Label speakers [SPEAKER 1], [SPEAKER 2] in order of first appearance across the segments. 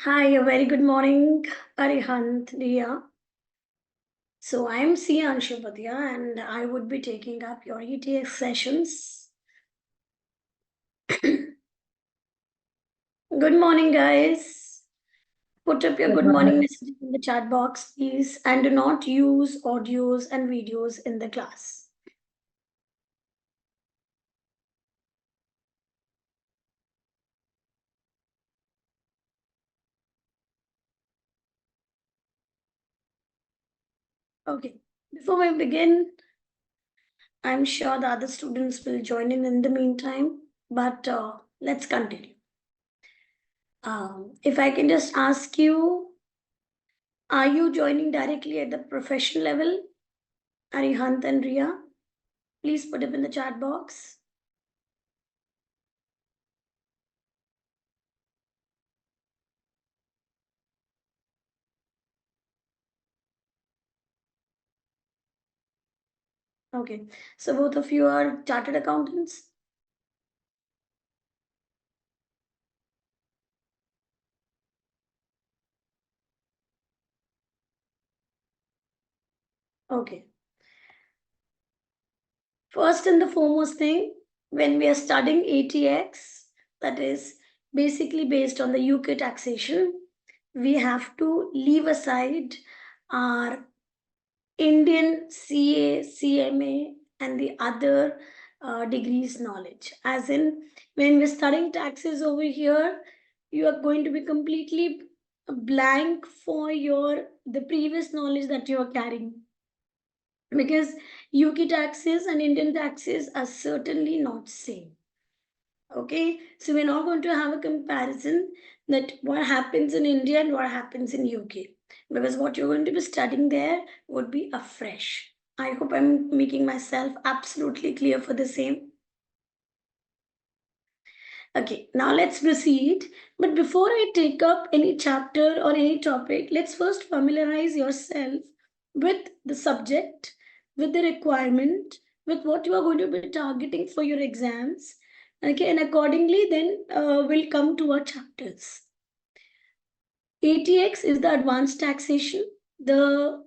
[SPEAKER 1] Hi, a very good morning, Arihant, Dia. So I am Anshu Budhia and I would be taking up your ATX sessions. Good morning, guys. Put up your
[SPEAKER 2] Good
[SPEAKER 1] good morning
[SPEAKER 2] morning.
[SPEAKER 1] messages in the chat box, please, and do not use audios and videos in the class. Okay, before we begin, I'm sure the other students will join in the meantime, but let's continue. If I can just ask you, are you joining directly at the professional level? Arihant and Ria, please put it in the chat box. Okay, so both of you are chartered accountants? Okay. First and the foremost thing, when we are studying ATX, that is basically based on the UK taxation, we have to leave aside our Indian CA, CMA, and the other degrees knowledge. As in, when we're studying taxes over here, you are going to be completely blank for the previous knowledge that you are carrying, because UK taxes and Indian taxes are certainly not same. Okay, so we're not going to have a comparison that what happens in India and what happens in UK, because what you're going to be studying there would be afresh. I hope I'm making myself absolutely clear for the same. Okay, now let's proceed. But before I take up any chapter or any topic, let's first familiarize yourself with the subject, with the requirement, with what you are going to be targeting for your exams. Okay, and accordingly, then we'll come to our chapters. ATX is the advanced taxation. The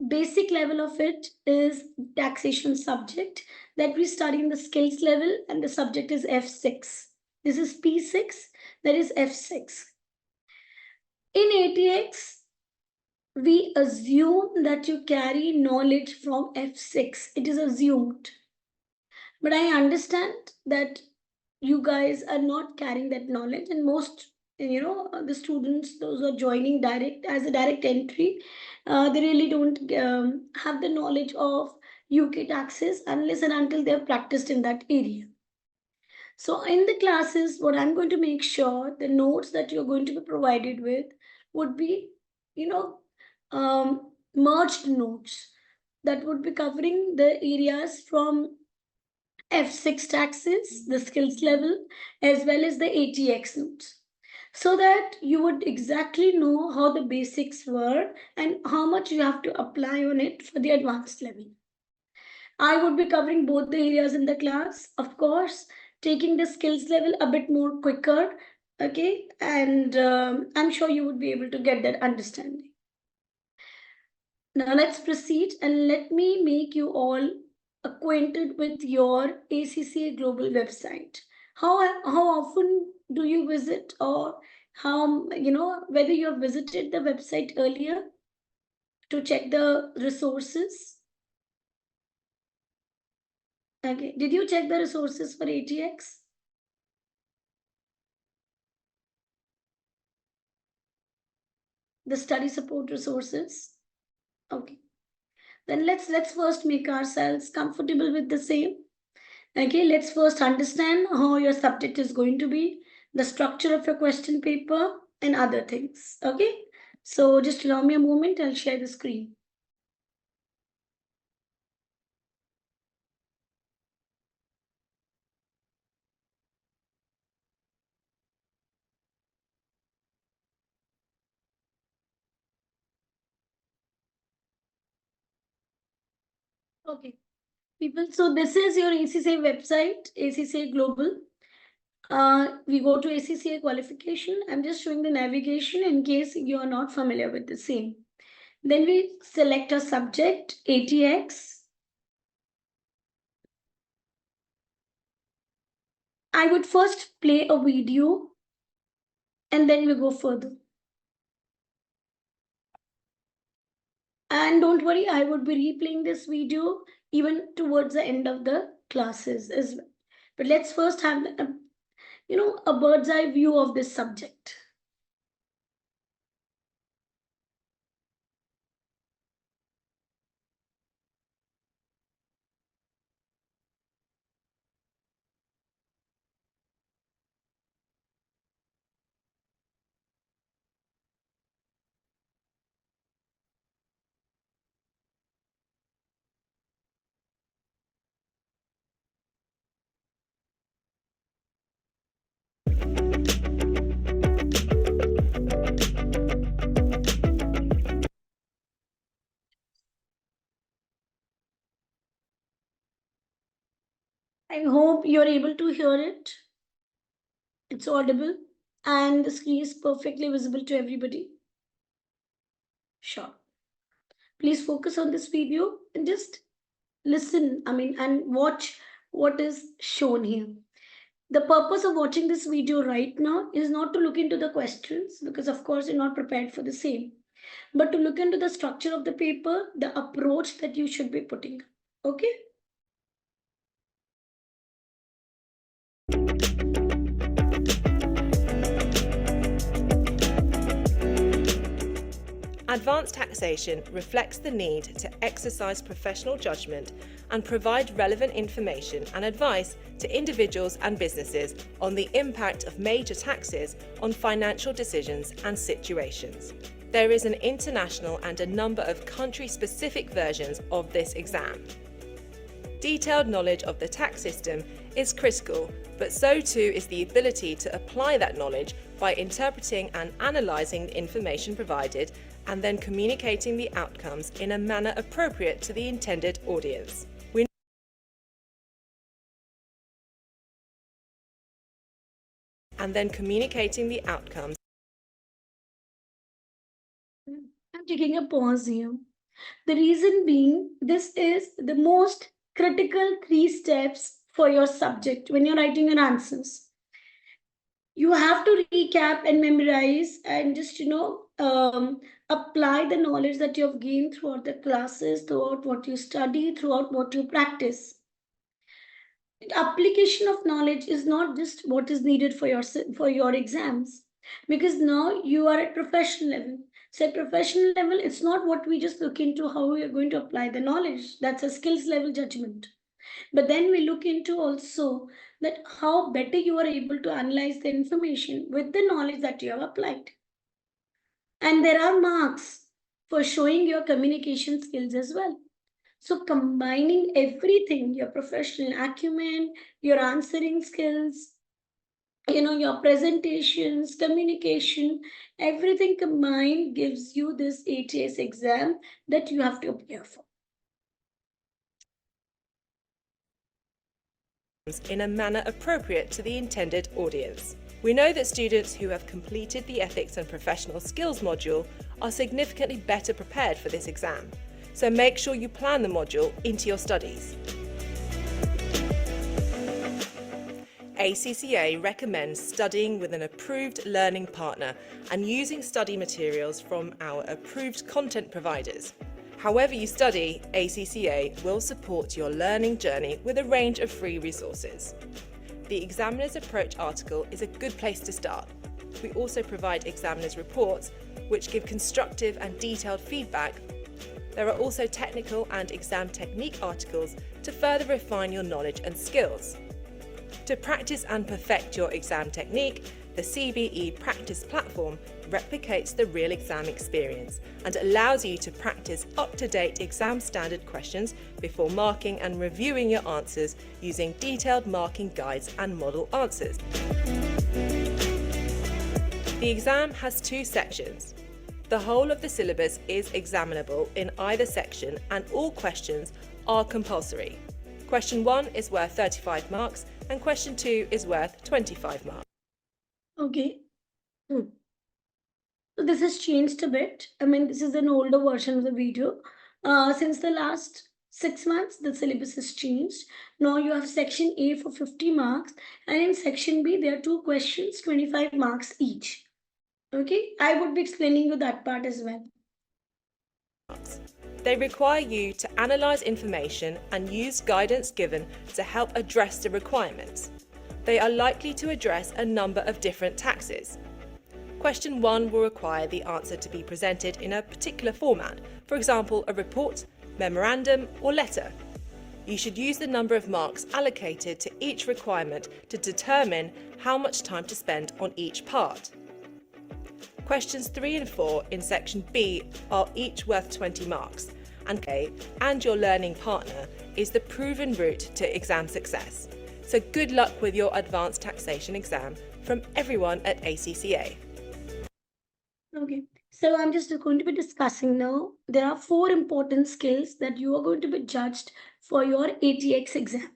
[SPEAKER 1] basic level of it is taxation subject that we study in the skills level, and the subject is F6. This is P6, that is F6. In ATX, we assume that you carry knowledge from F6. It is assumed. But I understand that you guys are not carrying that knowledge, and most the students, those who are joining direct as a direct entry, they really don't have the knowledge of UK taxes unless and until they're practiced in that area. So in the classes, what I'm going to make sure the notes that you're going to be provided with would be, you know, merged notes that would be covering the areas from F6 taxes, the skills level, as well as the ATX notes, so that you would exactly know how the basics were and how much you have to apply on it for the advanced level. I would be covering both the areas in the class, of course, taking the skills level a bit more quicker, okay, and I'm sure you would be able to get that understanding. Now let's proceed and let me make you all acquainted with your ACCA Global website. How often do you visit, or how, whether you have visited the website earlier to check the resources? Okay, did you check the resources for ATX? The study support resources? Okay, then let's first make ourselves comfortable with the same. Okay, let's first understand how your subject is going to be, the structure of your question paper, and other things. Okay, so just allow me a moment, I'll share the screen. Okay, people, so this is your ACCA website, ACCA Global. We go to ACCA qualification. I'm just showing the navigation in case you are not familiar with the same. Then we select a subject, ATX. I would first play a video and then we go further. And don't worry, I would be replaying this video even towards the end of the classes as well. But let's first have a bird's eye view of this subject. I hope you're able to hear it. It's audible and the screen is perfectly visible to everybody. Sure. Please focus on this video and just listen, and watch what is shown here. The purpose of watching this video right now is not to look into the questions, because of course you're not prepared for the same, but to look into the structure of the paper, the approach that you should be putting. Okay?
[SPEAKER 2] Advanced taxation reflects the need to exercise professional judgment and provide relevant information and advice to individuals and businesses on the impact of major taxes on financial decisions and situations. There is an international and a number of country-specific versions of this exam. Detailed knowledge of the tax system is critical, but so too is the ability to apply that knowledge by interpreting and analysing the information provided and then communicating the outcomes in a manner appropriate to the intended audience. I'm
[SPEAKER 1] taking a pause here. The reason being, this is the most critical 3 steps for your subject when you're writing your answers. You have to recap and memorize and just, apply the knowledge that you have gained throughout the classes, throughout what you study, throughout what you practice. The application of knowledge is not just what is needed for your exams, because now you are at professional level. So at professional level, it's not what we just look into how we are going to apply the knowledge. That's a skills level judgment. But then we look into also that how better you are able to analyze the information with the knowledge that you have applied. And there are marks for showing your communication skills as well. So combining everything, your professional acumen, your answering skills, your presentations, communication, everything combined gives you this ATS exam that you have to appear for.
[SPEAKER 2] In a manner appropriate to the intended audience. We know that students who have completed the Ethics and Professional Skills module are significantly better prepared for this exam, so make sure you plan the module into your studies. ACCA recommends studying with an approved learning partner and using study materials from our approved content providers. However you study, ACCA will support your learning journey with a range of free resources. The Examiner's Approach article is a good place to start. We also provide examiners' reports, which give constructive and detailed feedback. There are also technical and exam technique articles to further refine your knowledge and skills. To practice and perfect your exam technique, the CBE Practice platform replicates the real exam experience and allows you to practice up-to-date exam standard questions before marking and reviewing your answers using detailed marking guides and model answers. The exam has 2 sections. The whole of the syllabus is examinable in either section and all questions are compulsory. Question 1 is worth 35 marks and question 2 is worth 25 marks.
[SPEAKER 1] Okay. So this has changed a bit. I mean, this is an older version of the video. Since the last 6 months, the syllabus has changed. Now you have section A for 50 marks, and in section B, there are 2 questions, 25 marks each. Okay, I would be explaining you that part as well.
[SPEAKER 2] They require you to analyse information and use guidance given to help address the requirements. They are likely to address a number of different taxes. Question 1 will require the answer to be presented in a particular format, for example, a report, memorandum, or letter. You should use the number of marks allocated to each requirement to determine how much time to spend on each part. Questions 3 and 4 in section B are each worth 20 marks, and your learning partner is the proven route to exam success. So good luck with your advanced taxation exam from everyone at ACCA.
[SPEAKER 1] Okay, so I'm just going to be discussing now. There are 4 important skills that you are going to be judged for your ATX exam.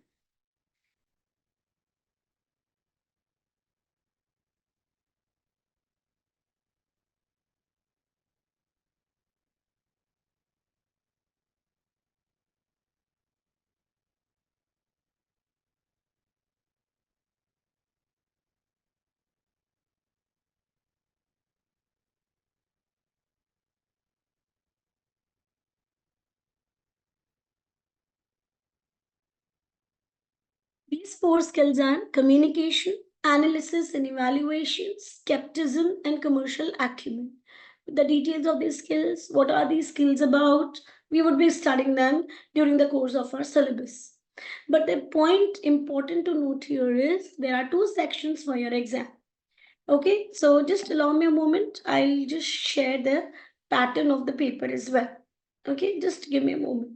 [SPEAKER 1] These 4 skills are communication, analysis and evaluation, skepticism, and commercial acumen. The details of these skills, what are these skills about, we would be studying them during the course of our syllabus. But the point important to note here is there are 2 sections for your exam. Okay, so just allow me a moment. I'll just share the pattern of the paper as well. Okay, just give me a moment.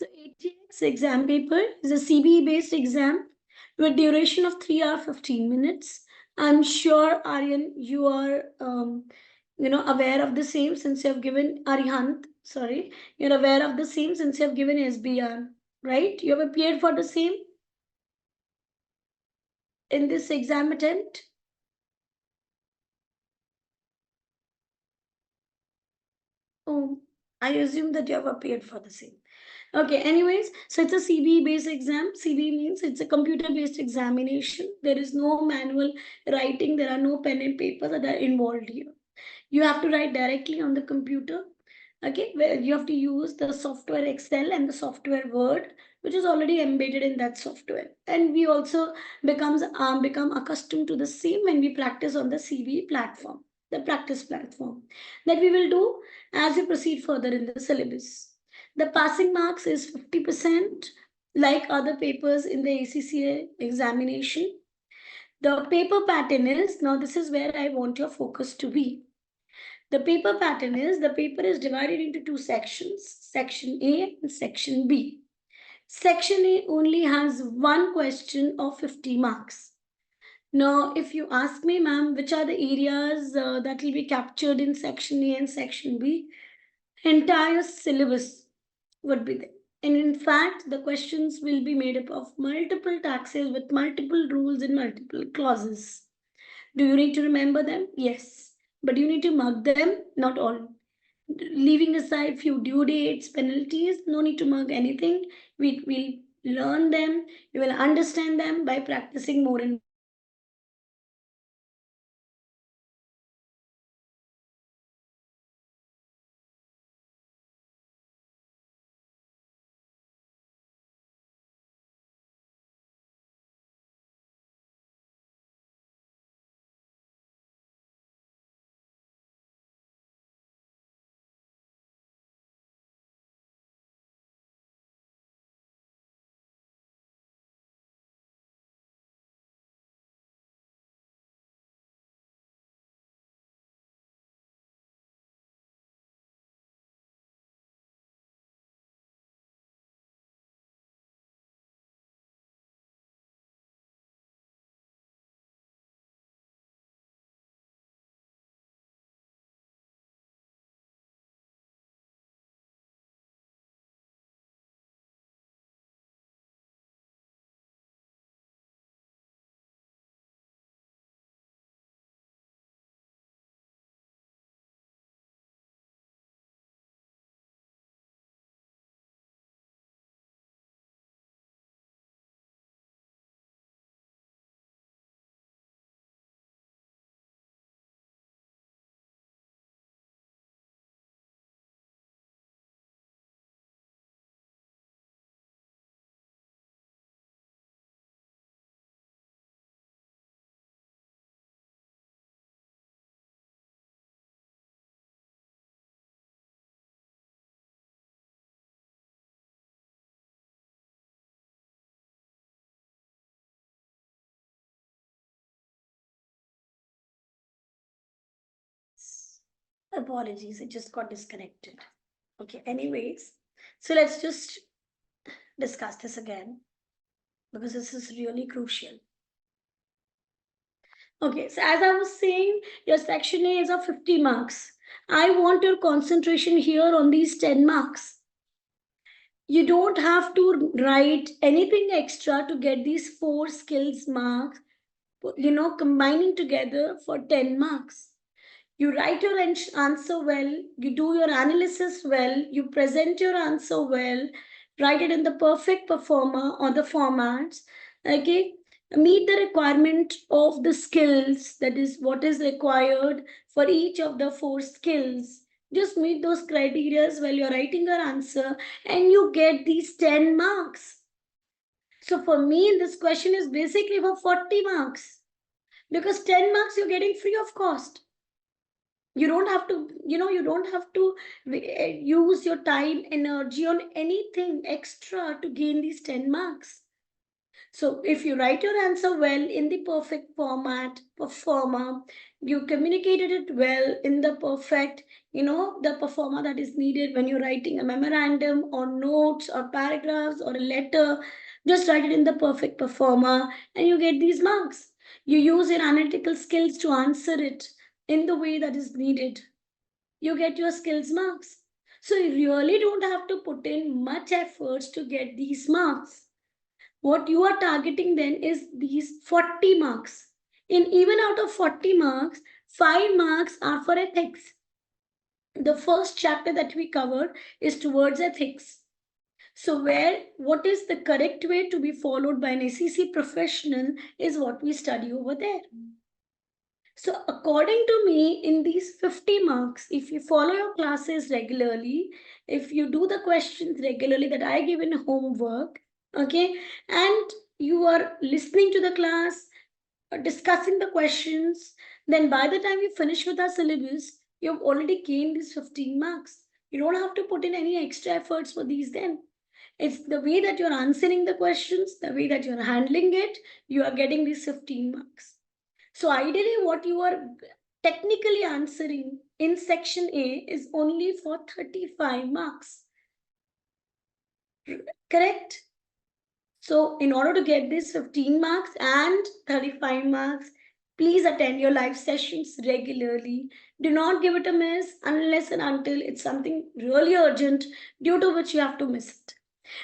[SPEAKER 1] So ATX exam paper is a CBE based exam with duration of 3 hours 15 minutes. I'm sure Aryan, you are aware of the same since you have given Arihant, sorry, you're aware of the same since you have given SBR, right? You have appeared for the same in this exam attempt. Oh, I assume that you have appeared for the same. Okay, anyways, so it's a CBE based exam. CBE means it's a computer based examination. There is no manual writing, there are no pen and paper that are involved here. You have to write directly on the computer. Okay, where you have to use the software Excel and the software Word, which is already embedded in that software. And we also become accustomed to the same when we practice on the CBE platform, the practice platform that we will do as we proceed further in the syllabus. The passing marks is 50%, like other papers in the ACCA examination. The paper pattern is, now this is where I want your focus to be. The paper pattern is, the paper is divided into 2 sections, section A and section B. Section A only has 1 question of 50 marks. Now, if you ask me, ma'am, which are the areas that will be captured in section A and section B, entire syllabus would be there. And in fact, the questions will be made up of multiple taxes with multiple rules and multiple clauses. Do you need to remember them? Yes. But you need to mug them? Not all. Leaving aside few due dates, penalties, no need to mug anything. We will learn them. You will understand them by practicing more and apologies, it just got disconnected. Okay, anyways, so let's just discuss this again because this is really crucial. Okay, so as I was saying, your section A is of 50 marks. I want your concentration here on these 10 marks. You don't have to write anything extra to get these 4 skills marks, combining together for 10 marks. You write your answer well, you do your analysis well, you present your answer well, write it in the perfect performer or the formats, okay? Meet the requirement of the skills, that is what is required for each of the 4 skills. Just meet those criteria while you're writing your answer and you get these 10 marks. So for me, this question is basically for 40 marks because 10 marks you're getting free of cost. You don't have to, you don't have to use your time, energy on anything extra to gain these 10 marks. So if you write your answer well in the perfect format, performer, you communicated it well in the perfect, the performer that is needed when you're writing a memorandum or notes or paragraphs or a letter, just write it in the perfect performer and you get these marks. You use your analytical skills to answer it in the way that is needed. You get your skills marks. So you really don't have to put in much efforts to get these marks. What you are targeting then is these 40 marks. Even out of 40 marks, 5 marks are for ethics. The first chapter that we covered is towards ethics. So what is the correct way to be followed by an ACC professional is what we study over there. So according to me, in these 50 marks, if you follow your classes regularly, if you do the questions regularly that I give in homework, okay, and you are listening to the class, discussing the questions, then by the time you finish with our syllabus, you've already gained these 15 marks. You don't have to put in any extra efforts for these then. It's the way that you're answering the questions, the way that you're handling it, you are getting these 15 marks. So ideally what you are technically answering in section A is only for 35 marks. Correct? So in order to get this 15 marks and 35 marks, please attend your live sessions regularly. Do not give it a miss unless and until it's something really urgent due to which you have to miss it.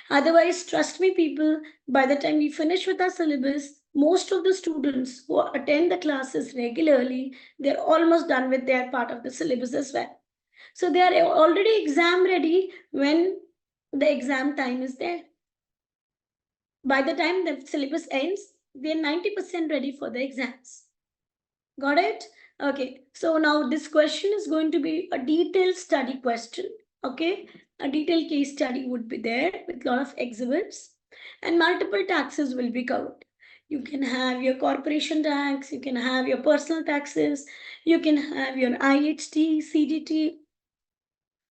[SPEAKER 1] Otherwise, trust me, people, by the time we finish with our syllabus, most of the students who attend the classes regularly, they're almost done with their part of the syllabus as well. So they are already exam ready when the exam time is there. By the time the syllabus ends, they're 90% ready for the exams. Got it? Okay. So now this question is going to be a detailed study question. Okay. A detailed case study would be there with a lot of exhibits, and multiple taxes will be covered. You can have your corporation tax, you can have your personal taxes, you can have your IHT, CGT,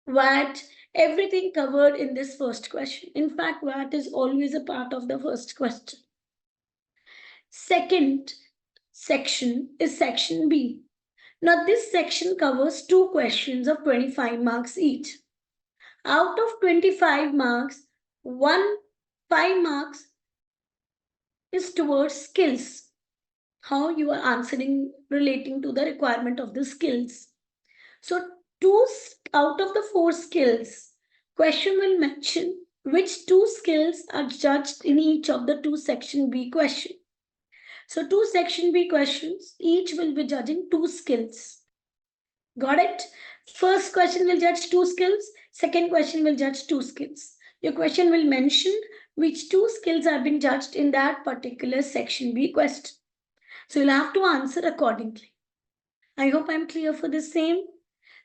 [SPEAKER 1] VAT, everything covered in this first question. In fact, VAT is always a part of the first question. Second section is section B. Now, this section covers two questions of 25 marks each. Out of 25 marks, 5 marks is towards skills. How you are answering relating to the requirement of the skills. So, 2 out of the 4 skills, question will mention which 2 skills are judged in each of the 2 section B questions. So, 2 section B questions, each will be judging 2 skills. Got it? First question will judge 2 skills. Second question will judge 2 skills. Your question will mention which 2 skills are being judged in that particular section B question. So you'll have to answer accordingly. I hope I'm clear for the same.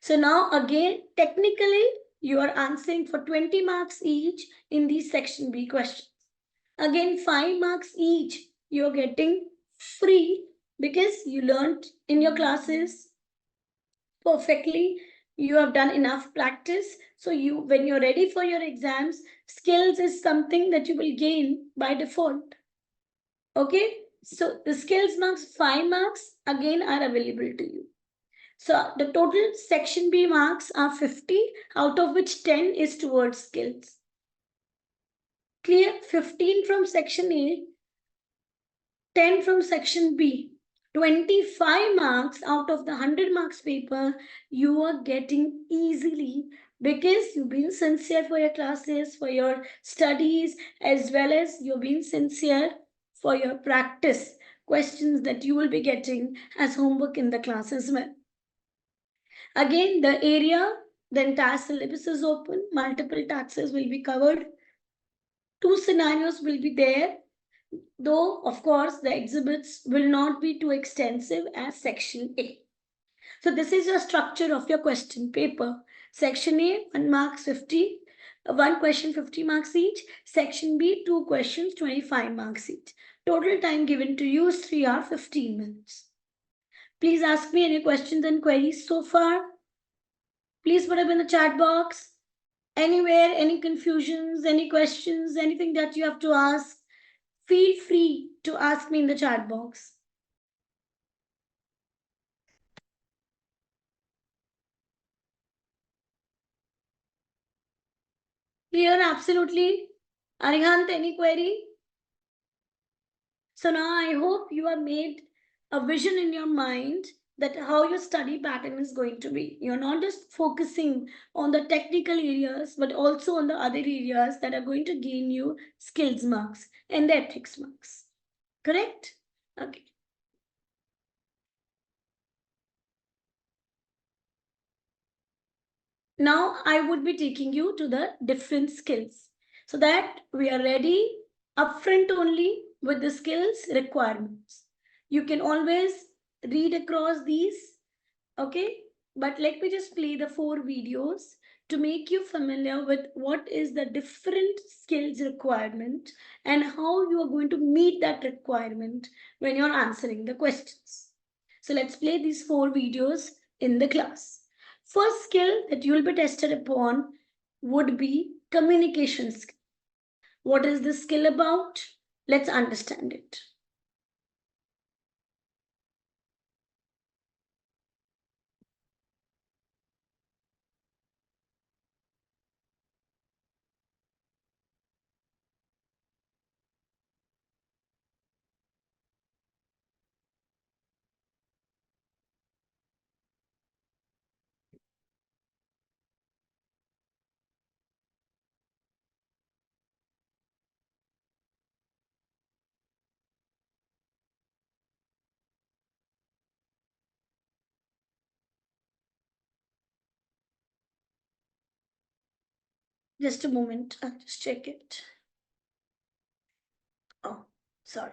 [SPEAKER 1] So now again, technically, you are answering for 20 marks each in these section B questions. Again, 5 marks each you're getting free because you learned in your classes perfectly. You have done enough practice. So when you're ready for your exams, skills is something that you will gain by default. Okay. So the skills marks, 5 marks again are available to you. So the total section B marks are 50, out of which 10 is towards skills. Clear? 15 from section A, 10 from section B. 25 marks out of the 100 marks paper you are getting easily because you've been sincere for your classes, for your studies, as well as you've been sincere for your practice questions that you will be getting as homework in the class as well. Again, the area, the entire syllabus is open, multiple taxes will be covered. 2 scenarios will be there. Though, of course, the exhibits will not be too extensive as section A. So this is your structure of your question paper. Section A, 1 marks 50, 1 question 50 marks each. Section B, 2 questions 25 marks each. Total time given to you is 3 hours 15 minutes. Please ask me any questions and queries so far. Please put up in the chat box. Anywhere, any confusions, any questions, anything that you have to ask, feel free to ask me in the chat box. Clear? Absolutely. Arihant, any query? So now I hope you have made a vision in your mind that how your study pattern is going to be. You're not just focusing on the technical areas, but also on the other areas that are going to gain you skills marks and the ethics marks. Correct? Okay. Now I would be taking you to the different skills so that we are ready upfront only with the skills requirements. You can always read across these, okay? But let me just play the 4 videos to make you familiar with what is the different skills requirement and how you are going to meet that requirement when you're answering the questions. So let's play these 4 videos in the class. First skill that you will be tested upon would be communication skill. What is this skill about? Let's understand it. Just a moment, I'll just check it. Oh, sorry.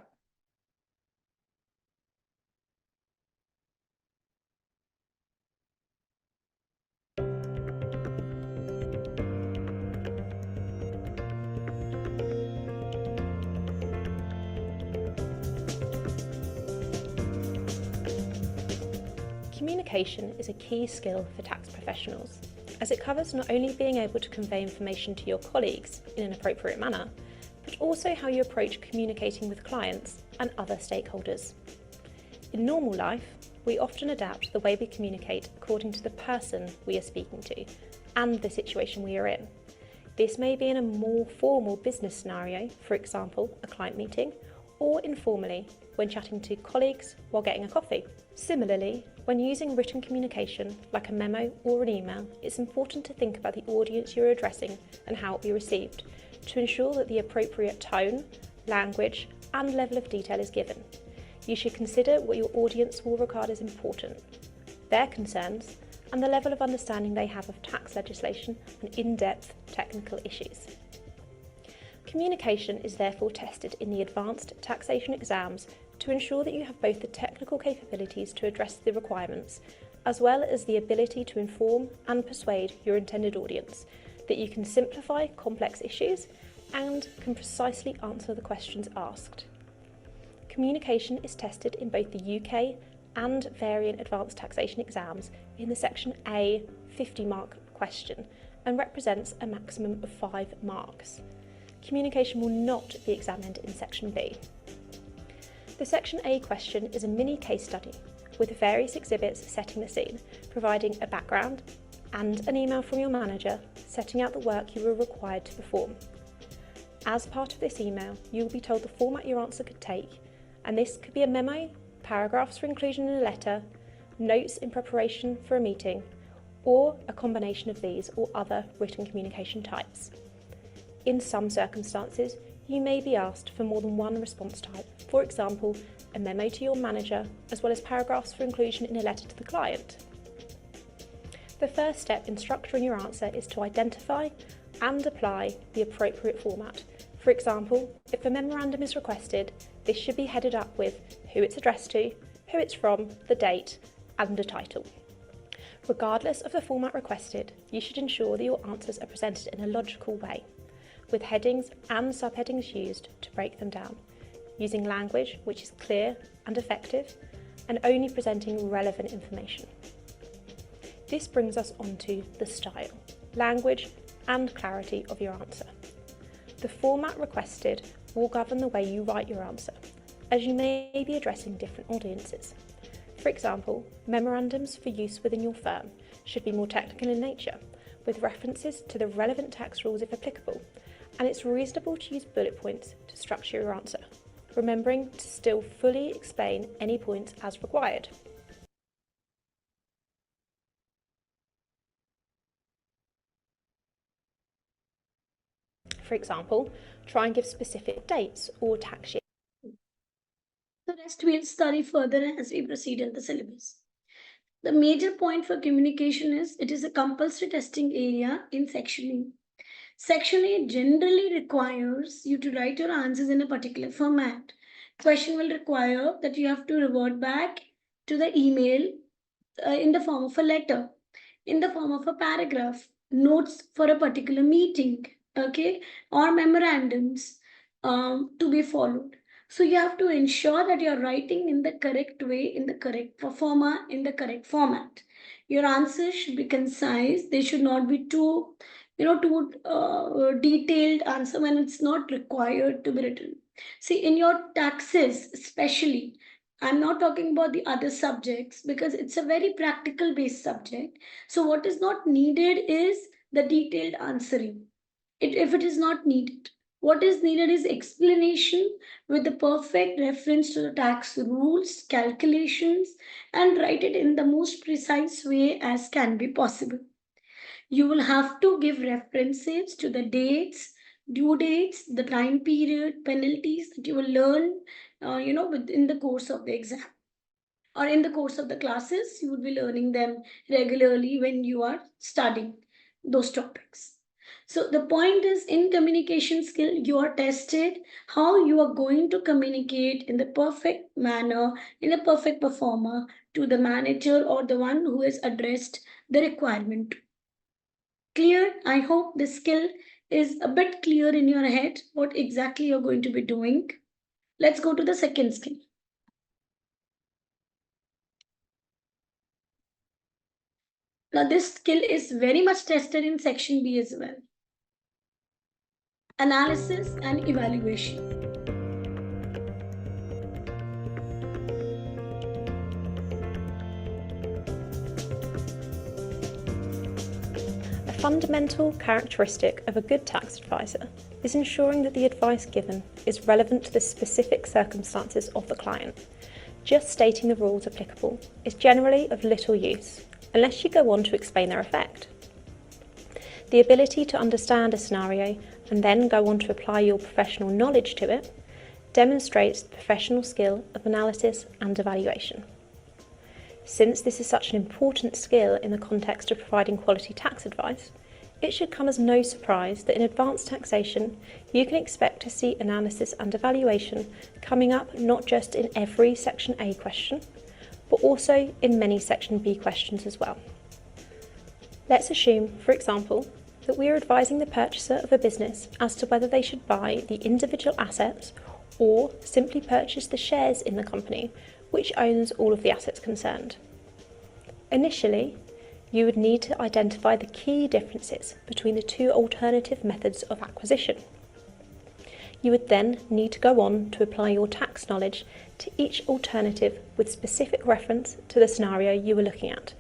[SPEAKER 3] Communication is a key skill for tax professionals, as it covers not only being able to convey information to your colleagues in an appropriate manner, but also how you approach communicating with clients and other stakeholders. In normal life, we often adapt the way we communicate according to the person we are speaking to and the situation we are in. This may be in a more formal business scenario, for example, a client meeting, or informally when chatting to colleagues while getting a coffee. Similarly, when using written communication, like a memo or an email, it's important to think about the audience you're addressing and how it will be received, to ensure that the appropriate tone, language, and level of detail is given. You should consider what your audience will regard as important, their concerns, and the level of understanding they have of tax legislation and in-depth technical issues. Communication is therefore tested in the advanced taxation exams to ensure that you have both the technical capabilities to address the requirements, as well as the ability to inform and persuade your intended audience, that you can simplify complex issues and can precisely answer the questions asked. Communication is tested in both the UK and variant advanced taxation exams in the Section A 50-mark question and represents a maximum of 5 marks. Communication will not be examined in Section B. The Section A question is a mini case study with various exhibits setting the scene, providing a background and an email from your manager setting out the work you were required to perform. As part of this email, you will be told the format your answer could take, and this could be a memo, paragraphs for inclusion in a letter, notes in preparation for a meeting, or a combination of these or other written communication types. In some circumstances, you may be asked for more than one response type, for example, a memo to your manager, as well as paragraphs for inclusion in a letter to the client. The first step in structuring your answer is to identify and apply the appropriate format. For example, if a memorandum is requested, this should be headed up with who it's addressed to, who it's from, the date, and a title. Regardless of the format requested, you should ensure that your answers are presented in a logical way, with headings and subheadings used to break them down, using language which is clear and effective, and only presenting relevant information. This brings us onto the style, language, and clarity of your answer. The format requested will govern the way you write your answer, as you may be addressing different audiences. For example, memorandums for use within your firm should be more technical in nature, with references to the relevant tax rules if applicable, and it's reasonable to use bullet points to structure your answer, remembering to still fully explain any points as required. For example, try and give specific dates or tax years.
[SPEAKER 1] The rest we'll study further as we proceed in the syllabus. The major point for communication is it is a compulsory testing area in Section A. Section A generally requires you to write your answers in a particular format. Question will require that you have to revert back to the email in the form of a letter, in the form of a paragraph, notes for a particular meeting, okay, or memorandums to be followed. So you have to ensure that you're writing in the correct way, in the correct format, in the correct format. Your answers should be concise. They should not be too detailed answer when it's not required to be written. See, in your taxes, especially, I'm not talking about the other subjects because it's a very practical based subject. So, what is not needed is the detailed answering. If it is not needed, what is needed is explanation with the perfect reference to the tax rules, calculations, and write it in the most precise way as can be possible. You will have to give references to the dates, due dates, the time period, penalties that you will learn, within the course of the exam or in the course of the classes. You would be learning them regularly when you are studying those topics. So the point is, in communication skill, you are tested how you are going to communicate in the perfect manner, in a perfect performer to the manager or the one who has addressed the requirement. Clear? I hope the skill is a bit clear in your head what exactly you're going to be doing. Let's go to the second skill. Now this skill is very much tested in section B as well. Analysis and evaluation.
[SPEAKER 3] A fundamental characteristic of a good tax advisor is ensuring that the advice given is relevant to the specific circumstances of the client. Just stating the rules applicable is generally of little use, unless you go on to explain their effect. The ability to understand a scenario and then go on to apply your professional knowledge to it demonstrates the professional skill of analysis and evaluation. Since this is such an important skill in the context of providing quality tax advice, it should come as no surprise that in advanced taxation you can expect to see analysis and evaluation coming up not just in every Section A question, but also in many Section B questions as well. Let's assume, for example, that we are advising the purchaser of a business as to whether they should buy the individual assets or simply purchase the shares in the company which owns all of the assets concerned. Initially, you would need to identify the key differences between the two alternative methods of acquisition. You would then need to go on to apply your tax knowledge to each alternative with specific reference to the scenario you were looking at,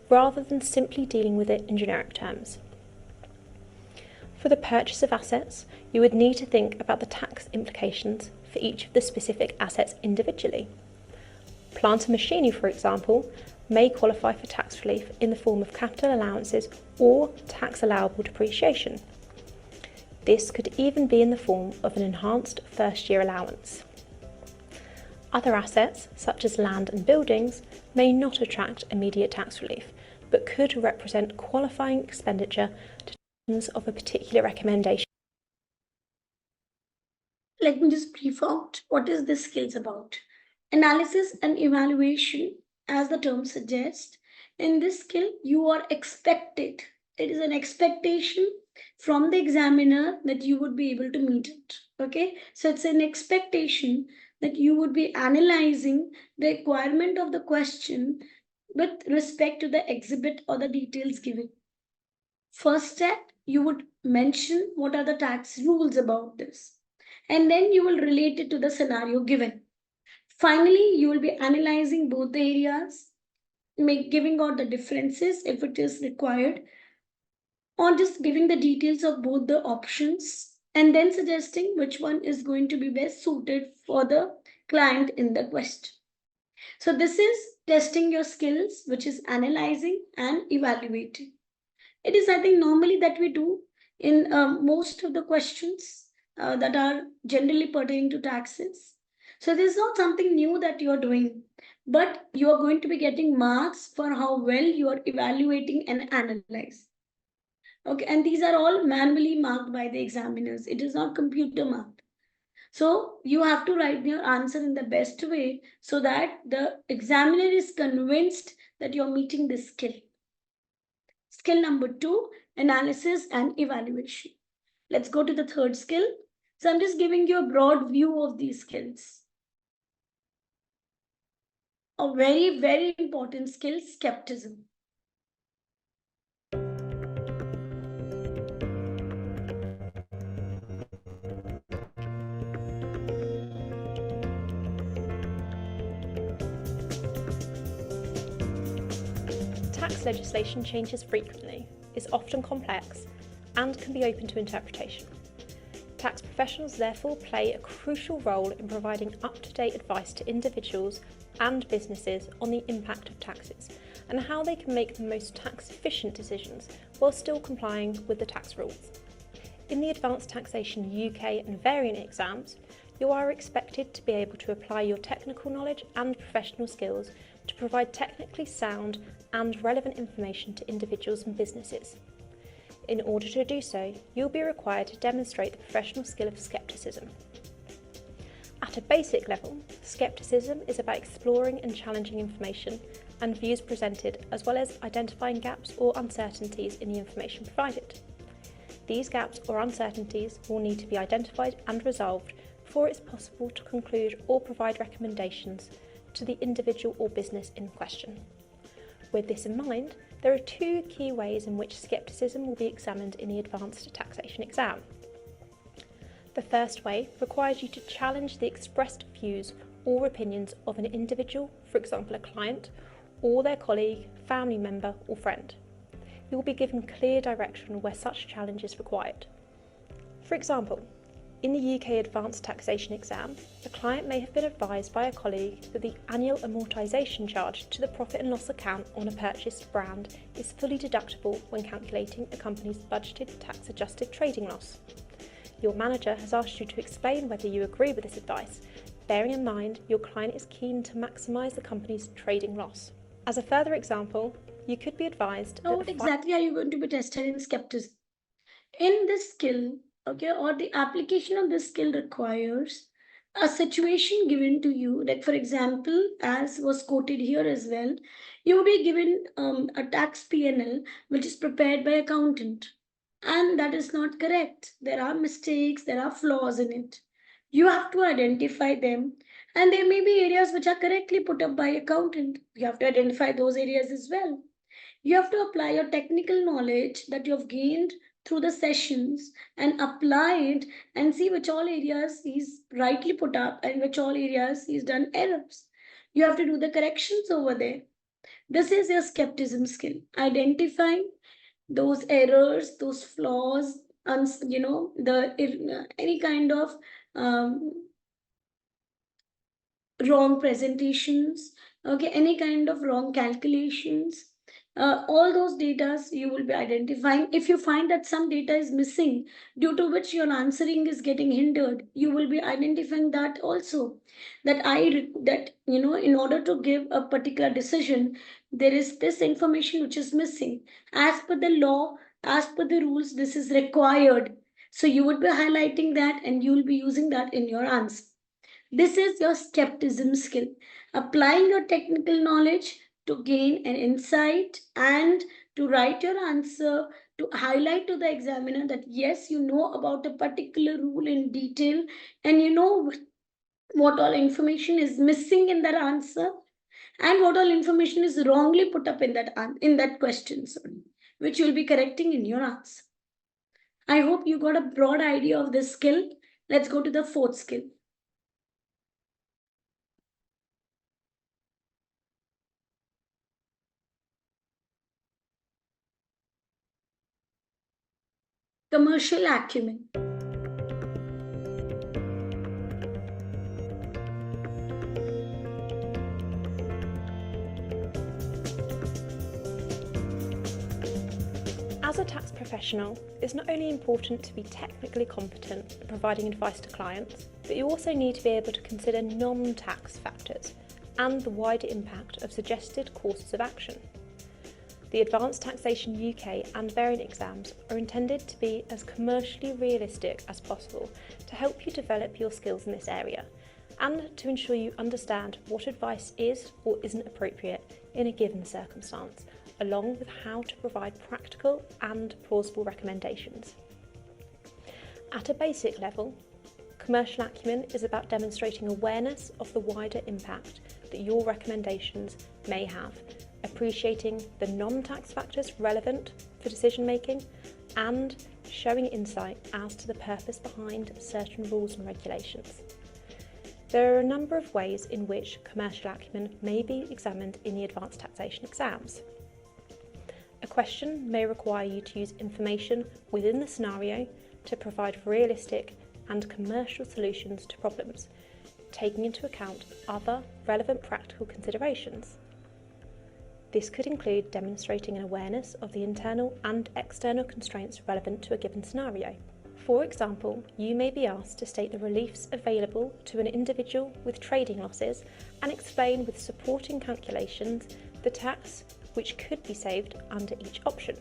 [SPEAKER 3] rather than simply dealing with it in generic terms. For the purchase of assets, you would need to think about the tax implications for each of the specific assets individually. Plant and machinery, for example, may qualify for tax relief in the form of capital allowances or tax allowable depreciation. This could even be in the form of an enhanced first-year allowance. Other assets, such as land and buildings, may not attract immediate tax relief, but could represent qualifying expenditure to of a particular recommendation.
[SPEAKER 1] Let me just brief out what is this skills about. Analysis and evaluation, as the term suggests, in this skill you are expected. It is an expectation from the examiner that you would be able to meet it. Okay, so it's an expectation that you would be analyzing the requirement of the question with respect to the exhibit or the details given. First step, you would mention what are the tax rules about this, and then you will relate it to the scenario given. Finally, you will be analyzing both the areas, giving out the differences if it is required, or just giving the details of both the options, and then suggesting which one is going to be best suited for the client in the question. So this is testing your skills, which is analyzing and evaluating. It is, I think, normally that we do in most of the questions that are generally pertaining to taxes. So this is not something new that you are doing, but you are going to be getting marks for how well you are evaluating and analyze. Okay, and these are all manually marked by the examiners. It is not computer marked. So you have to write your answer in the best way so that the examiner is convinced that you're meeting this skill. Skill number 2, analysis and evaluation. Let's go to the third skill. So I'm just giving you a broad view of these skills. A very, very important skill, skepticism.
[SPEAKER 3] Tax legislation changes frequently, is often complex, and can be open to interpretation. Tax professionals therefore play a crucial role in providing up-to-date advice to individuals and businesses on the impact of taxes and how they can make the most tax-efficient decisions while still complying with the tax rules. In the Advanced Taxation UK and Variant exams, you are expected to be able to apply your technical knowledge and professional skills to provide technically sound and relevant information to individuals and businesses. In order to do so, you'll be required to demonstrate the professional skill of skepticism. At a basic level, skepticism is about exploring and challenging information and views presented, as well as identifying gaps or uncertainties in the information provided. These gaps or uncertainties will need to be identified and resolved before it's possible to conclude or provide recommendations to the individual or business in question. With this in mind, there are two key ways in which skepticism will be examined in the Advanced Taxation exam. The first way requires you to challenge the expressed views or opinions of an individual, for example a client, or their colleague, family member or friend. You will be given clear direction where such challenge is required. For example, in the UK Advanced Taxation exam, a client may have been advised by a colleague that the annual amortisation charge to the profit and loss account on a purchased brand is fully deductible when calculating a company's budgeted tax-adjusted trading loss. Your manager has asked you to explain whether you agree with this advice, bearing in mind your client is keen to maximise the company's trading loss. As a further example, you could be advised
[SPEAKER 1] Now, what exactly are you going to be tested in skepticism? In this skill, or the application of this skill requires a situation given to you, like for example, as was quoted here as well, you will be given a tax P&L which is prepared by accountant, and that is not correct. There are mistakes, there are flaws in it. You have to identify them, and there may be areas which are correctly put up by accountant. You have to identify those areas as well. You have to apply your technical knowledge that you have gained through the sessions and apply it and see which all areas he's rightly put up and which all areas he's done errors. You have to do the corrections over there. This is your skepticism skill. Identifying those errors, those flaws, any kind of wrong presentations, any kind of wrong calculations. All those data you will be identifying. If you find that some data is missing due to which your answering is getting hindered, you will be identifying that also. That in order to give a particular decision, there is this information which is missing. As per the law, as per the rules, this is required. So you would be highlighting that and you will be using that in your answer. This is your skepticism skill. Applying your technical knowledge to gain an insight and to write your answer, to highlight to the examiner that yes, you know about a particular rule in detail and you know what all information is missing in that answer and what all information is wrongly put up in that question, which you'll be correcting in your answer. I hope you got a broad idea of this skill. Let's go to the fourth skill. Commercial acumen.
[SPEAKER 3] As a tax professional, it's not only important to be technically competent at providing advice to clients, but you also need to be able to consider non-tax factors and the wider impact of suggested courses of action. The Advanced Taxation UK and variant exams are intended to be as commercially realistic as possible to help you develop your skills in this area and to ensure you understand what advice is or isn't appropriate in a given circumstance, along with how to provide practical and plausible recommendations. At a basic level, commercial acumen is about demonstrating awareness of the wider impact that your recommendations may have, appreciating the non-tax factors relevant for decision making, and showing insight as to the purpose behind certain rules and regulations. There are a number of ways in which commercial acumen may be examined in the Advanced Taxation exams. A question may require you to use information within the scenario to provide realistic and commercial solutions to problems, taking into account other relevant practical considerations. This could include demonstrating an awareness of the internal and external constraints relevant to a given scenario. For example, you may be asked to state the reliefs available to an individual with trading losses and explain with supporting calculations the tax which could be saved under each option.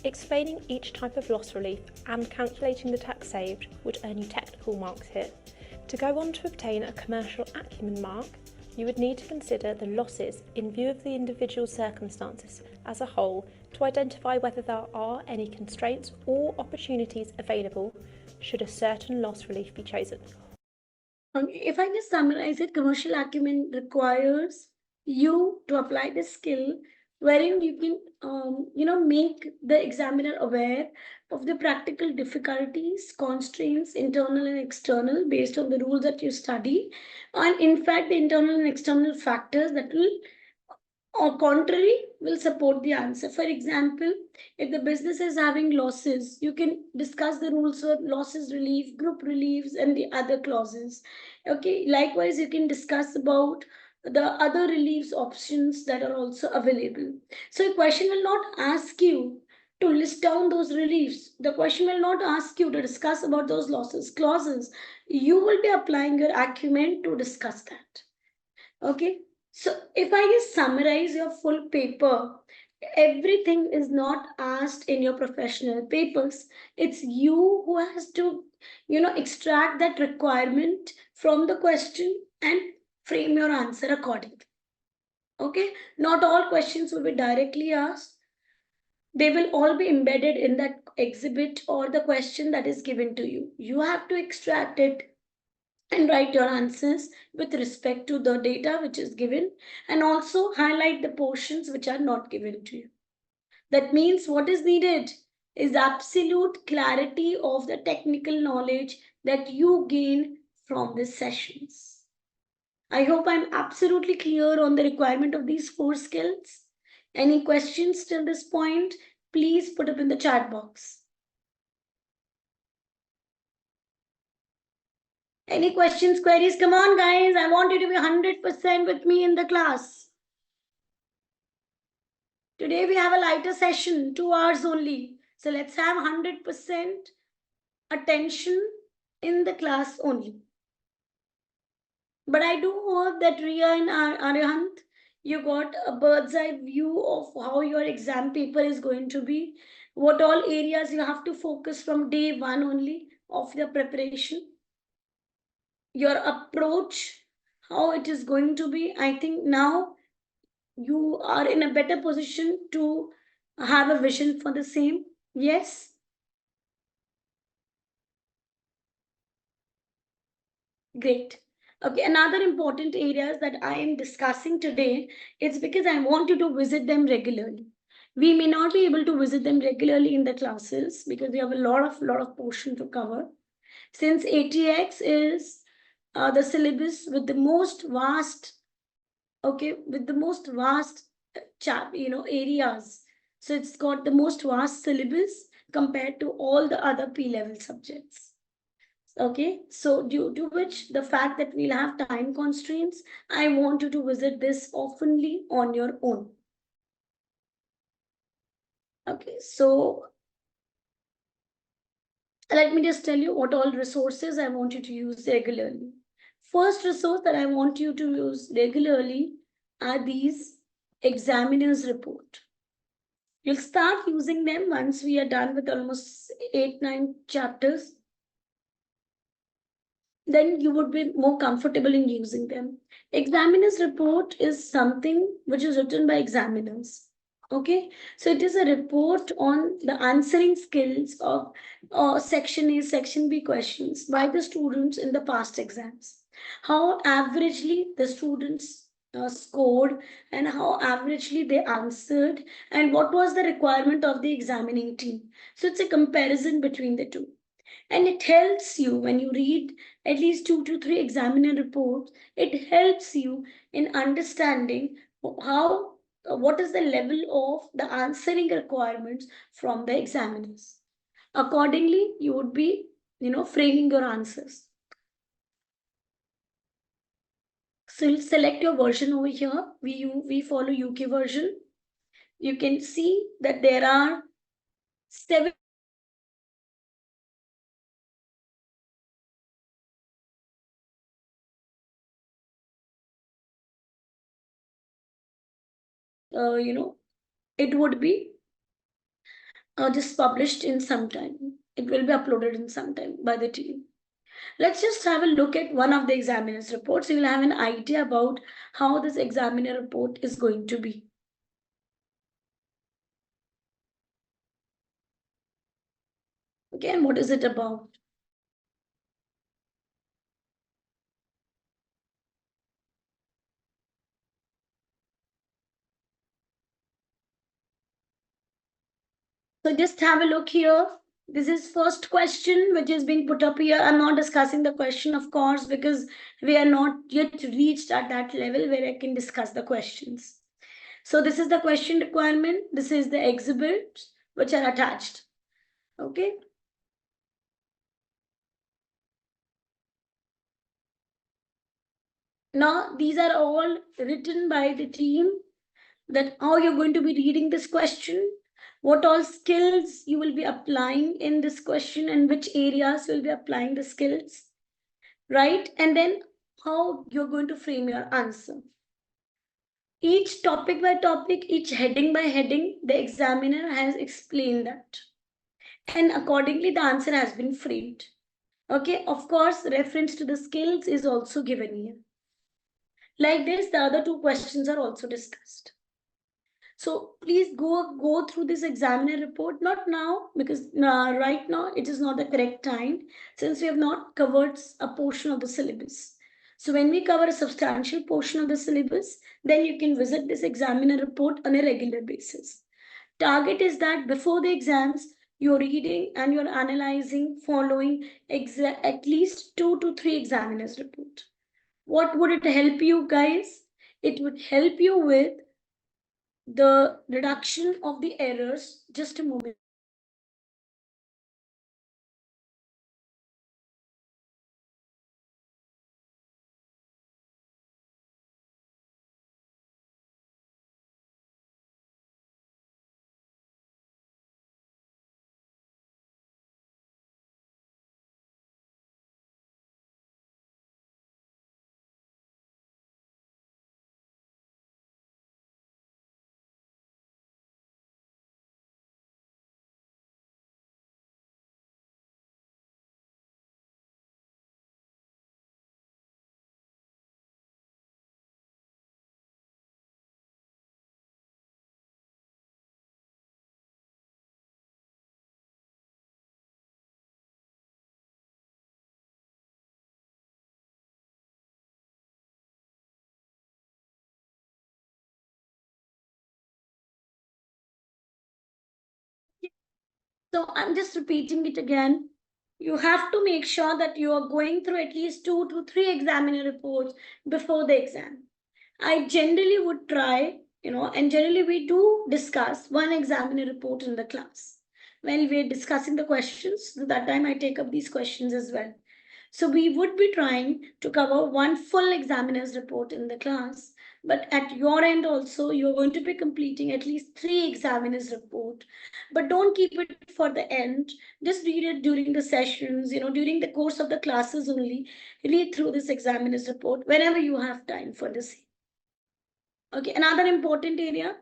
[SPEAKER 3] Explaining each type of loss relief and calculating the tax saved would earn you technical marks here. To go on to obtain a commercial acumen mark, you would need to consider the losses in view of the individual circumstances as a whole to identify whether there are any constraints or opportunities available should a certain loss relief be chosen.
[SPEAKER 1] If I just summarize it, commercial acumen requires you to apply the skill wherein you can, make the examiner aware of the practical difficulties, constraints, internal and external, based on the rules that you study, and in fact, the internal and external factors that will or contrary will support the answer. For example, if the business is having losses, you can discuss the rules of losses relief, group reliefs, and the other clauses. Okay, likewise, you can discuss about the other reliefs options that are also available. So a question will not ask you to list down those reliefs. The question will not ask you to discuss about those losses clauses. You will be applying your acumen to discuss that. Okay, so if I just summarize your full paper, everything is not asked in your professional papers. It's you who has to, extract that requirement from the question and frame your answer accordingly. Okay, not all questions will be directly asked. They will all be embedded in that exhibit or the question that is given to you. You have to extract it and write your answers with respect to the data which is given, and also highlight the portions which are not given to you. That means what is needed is absolute clarity of the technical knowledge that you gain from these sessions. I hope I'm absolutely clear on the requirement of these 4 skills. Any questions till this point, please put up in the chat box. Any questions, queries? Come on, guys. I want you to be 100% with me in the class. Today we have a lighter session, 2 hours only. So let's have 100% attention in the class only. But I do hope that Ria and Arihant, you got a bird's eye view of how your exam paper is going to be, what all areas you have to focus from day 1 only of the preparation. Your approach, how it is going to be. I think now you are in a better position to have a vision for the same. Yes. Great. Okay, another important areas that I am discussing today, it's because I want you to visit them regularly. We may not be able to visit them regularly in the classes because we have a lot of portion to cover. Since ATX is the syllabus with the most vast, areas. So it's got the most vast syllabus compared to all the other P-level subjects. Okay, so due to which the fact that we'll have time constraints, I want you to visit this oftenly on your own. Okay, so let me just tell you what all resources I want you to use regularly. First resource that I want you to use regularly are these examiner's report. You'll start using them once we are done with almost 8-9 chapters. Then you would be more comfortable in using them. Examiner's report is something which is written by examiners. Okay, so it is a report on the answering skills of section A, section B questions by the students in the past exams. How averagely the students scored and how averagely they answered, and what was the requirement of the examining team. So it's a comparison between the two. And it helps you when you read at least 2 to 3 examiner reports, it helps you in understanding how what is the level of the answering requirements from the examiners. Accordingly, you would be, framing your answers. So you'll select your version over here. We follow UK version. You can see that there are 7 it would be just published in some time. It will be uploaded in some time by the team. Let's just have a look at one of the examiner's reports. You will have an idea about how this examiner report is going to be. Okay, and what is it about? So just have a look here. This is first question which is being put up here. I'm not discussing the question, of course, because we are not yet reached at that level where I can discuss the questions. So this is the question requirement. This is the exhibits which are attached. Okay. Now, these are all written by the team, that how you're going to be reading this question, what all skills you will be applying in this question, and which areas will be applying the skills, right? And then how you're going to frame your answer. Each topic by topic, each heading by heading, the examiner has explained that. And accordingly, the answer has been framed. Okay, of course, reference to the skills is also given here. Like this, the other two questions are also discussed. So please go through this examiner report, not now, because right now it is not the correct time, since we have not covered a portion of the syllabus. So when we cover a substantial portion of the syllabus, then you can visit this examiner report on a regular basis. Target is that before the exams, you're reading and you're analyzing, following at least 2 to 3 examiners report. What would it help you guys? It would help you with the reduction of the errors. Just a moment. So I'm just repeating it again. You have to make sure that you are going through at least 2 to 3 examiner reports before the exam. I generally would try, and generally we do discuss one examiner report in the class. When we're discussing the questions, that time I take up these questions as well. So we would be trying to cover one full examiner's report in the class, but at your end also, you're going to be completing at least 3 examiners report. But don't keep it for the end. Just read it during the sessions, during the course of the classes only. Read through this examiner's report whenever you have time for this. Okay, another important area.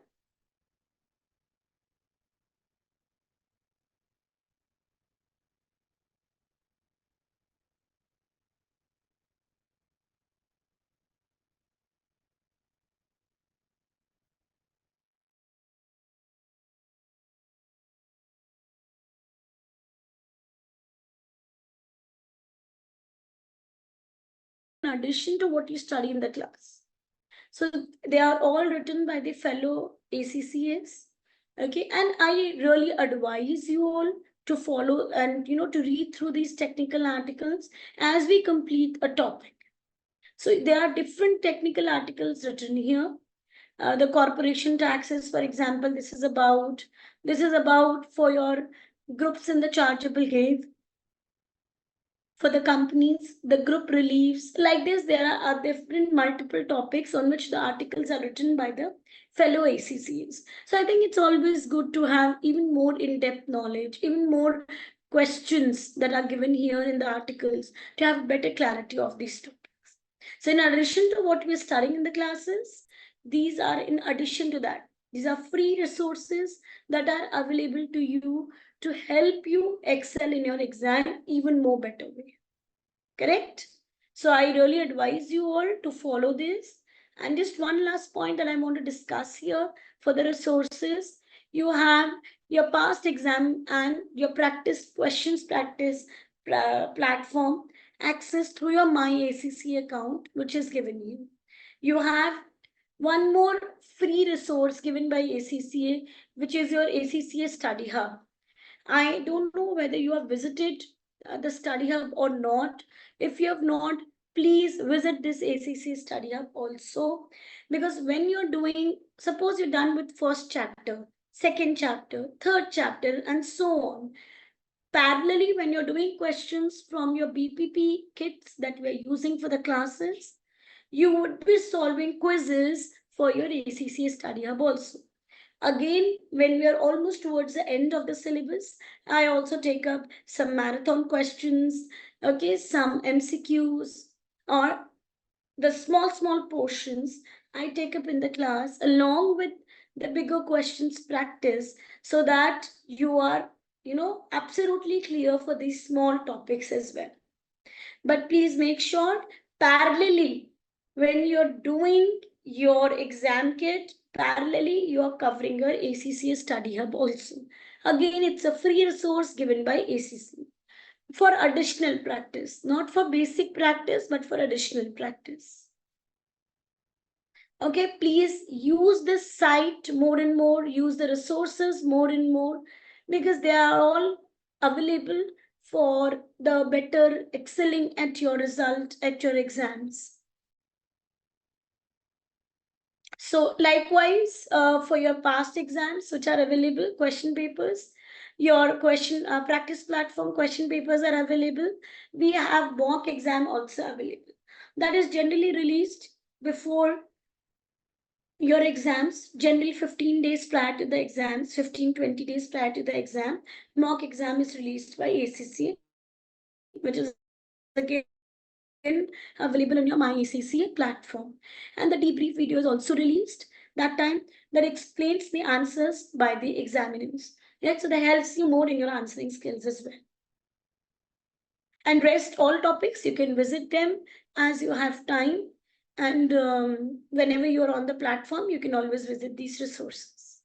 [SPEAKER 1] In addition to what you study in the class. So they are all written by the fellow ACCAs. Okay, and I really advise you all to follow and to read through these technical articles as we complete a topic. So there are different technical articles written here. The corporation taxes, for example, this is about for your groups in the chargeable gain. For the companies, the group reliefs, like this, there are different multiple topics on which the articles are written by the fellow ACCs. So I think it's always good to have even more in-depth knowledge, even more questions that are given here in the articles to have better clarity of these topics. So in addition to what we're studying in the classes, these are in addition to that. These are free resources that are available to you to help you excel in your exam even more better way. Correct? So I really advise you all to follow this. And just one last point that I want to discuss here for the resources. You have your past exam and your practice questions practice platform access through your My ACCA account, which is given you. You have one more free resource given by ACCA, which is your ACCA Study Hub. I don't know whether you have visited the Study Hub or not. If you have not, please visit this ACCA Study Hub also. Because when you're doing, suppose you're done with first chapter, second chapter, third chapter, and so on. Parallelly, when you're doing questions from your BPP kits that we're using for the classes, you would be solving quizzes for your ACCA Study Hub also. Again, when we are almost towards the end of the syllabus, I also take up some marathon questions, okay, some MCQs, or the small portions I take up in the class along with the bigger questions practice, so that you are, absolutely clear for these small topics as well. But please make sure parallelly, when you're doing your exam kit, parallelly you are covering your ACCA Study Hub also. Again, it's a free resource given by ACCA for additional practice, not for basic practice, but for additional practice. Okay, please use this site more and more, use the resources more and more, because they are all available for the better excelling at your result at your exams. So likewise, for your past exams which are available, question papers, your question practice platform question papers are available. We have mock exam also available. That is generally released before your exams, generally 15 days prior to the exams, 15-20 days prior to the exam. Mock exam is released by ACCA, which is again available on your My ACCA platform. And the debrief video is also released that time, that explains the answers by the examiners. Yeah, so that helps you more in your answering skills as well. And rest all topics, you can visit them as you have time. And whenever you're on the platform, you can always visit these resources.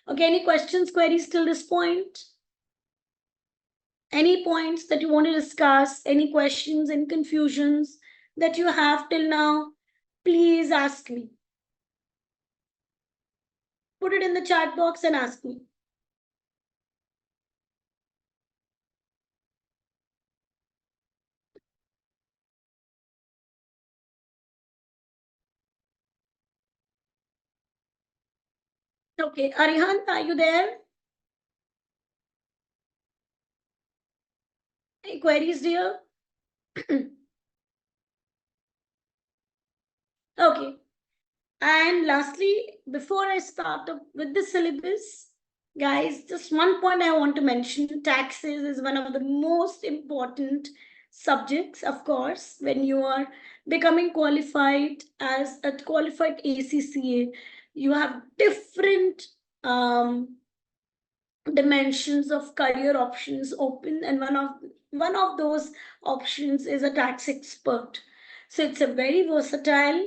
[SPEAKER 1] Okay, any questions, queries till this point? Any points that you want to discuss, any questions and confusions that you have till now, please ask me. Put it in the chat box and ask me. Okay, Arihant, are you there? Any queries, dear? Okay. And lastly, before I start up with the syllabus, guys, just one point I want to mention. Taxes is one of the most important subjects, of course, when you are becoming qualified as a qualified ACCA. You have different dimensions of career options open, and one of those options is a tax expert. So it's a very versatile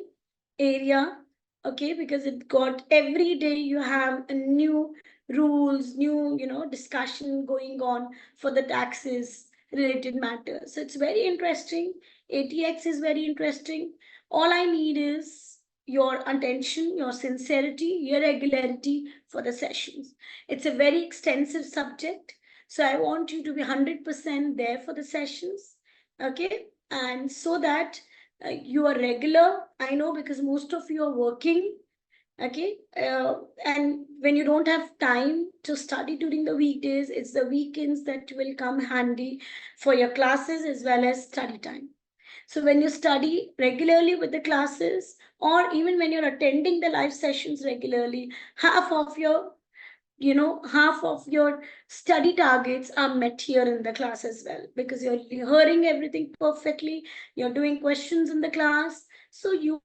[SPEAKER 1] area, okay, because it got every day you have a new rules, new discussion going on for the taxes related matters. So it's very interesting. ATX is very interesting. All I need is your attention, your sincerity, your regularity for the sessions. It's a very extensive subject, so I want you to be 100% there for the sessions, okay? And so that you are regular. I know, because most of you are working, okay? And when you don't have time to study during the weekdays, it's the weekends that will come handy for your classes as well as study time. So when you study regularly with the classes, or even when you're attending the live sessions regularly, half of your study targets are met here in the class as well, because you're hearing everything perfectly, you're doing questions in the class, so you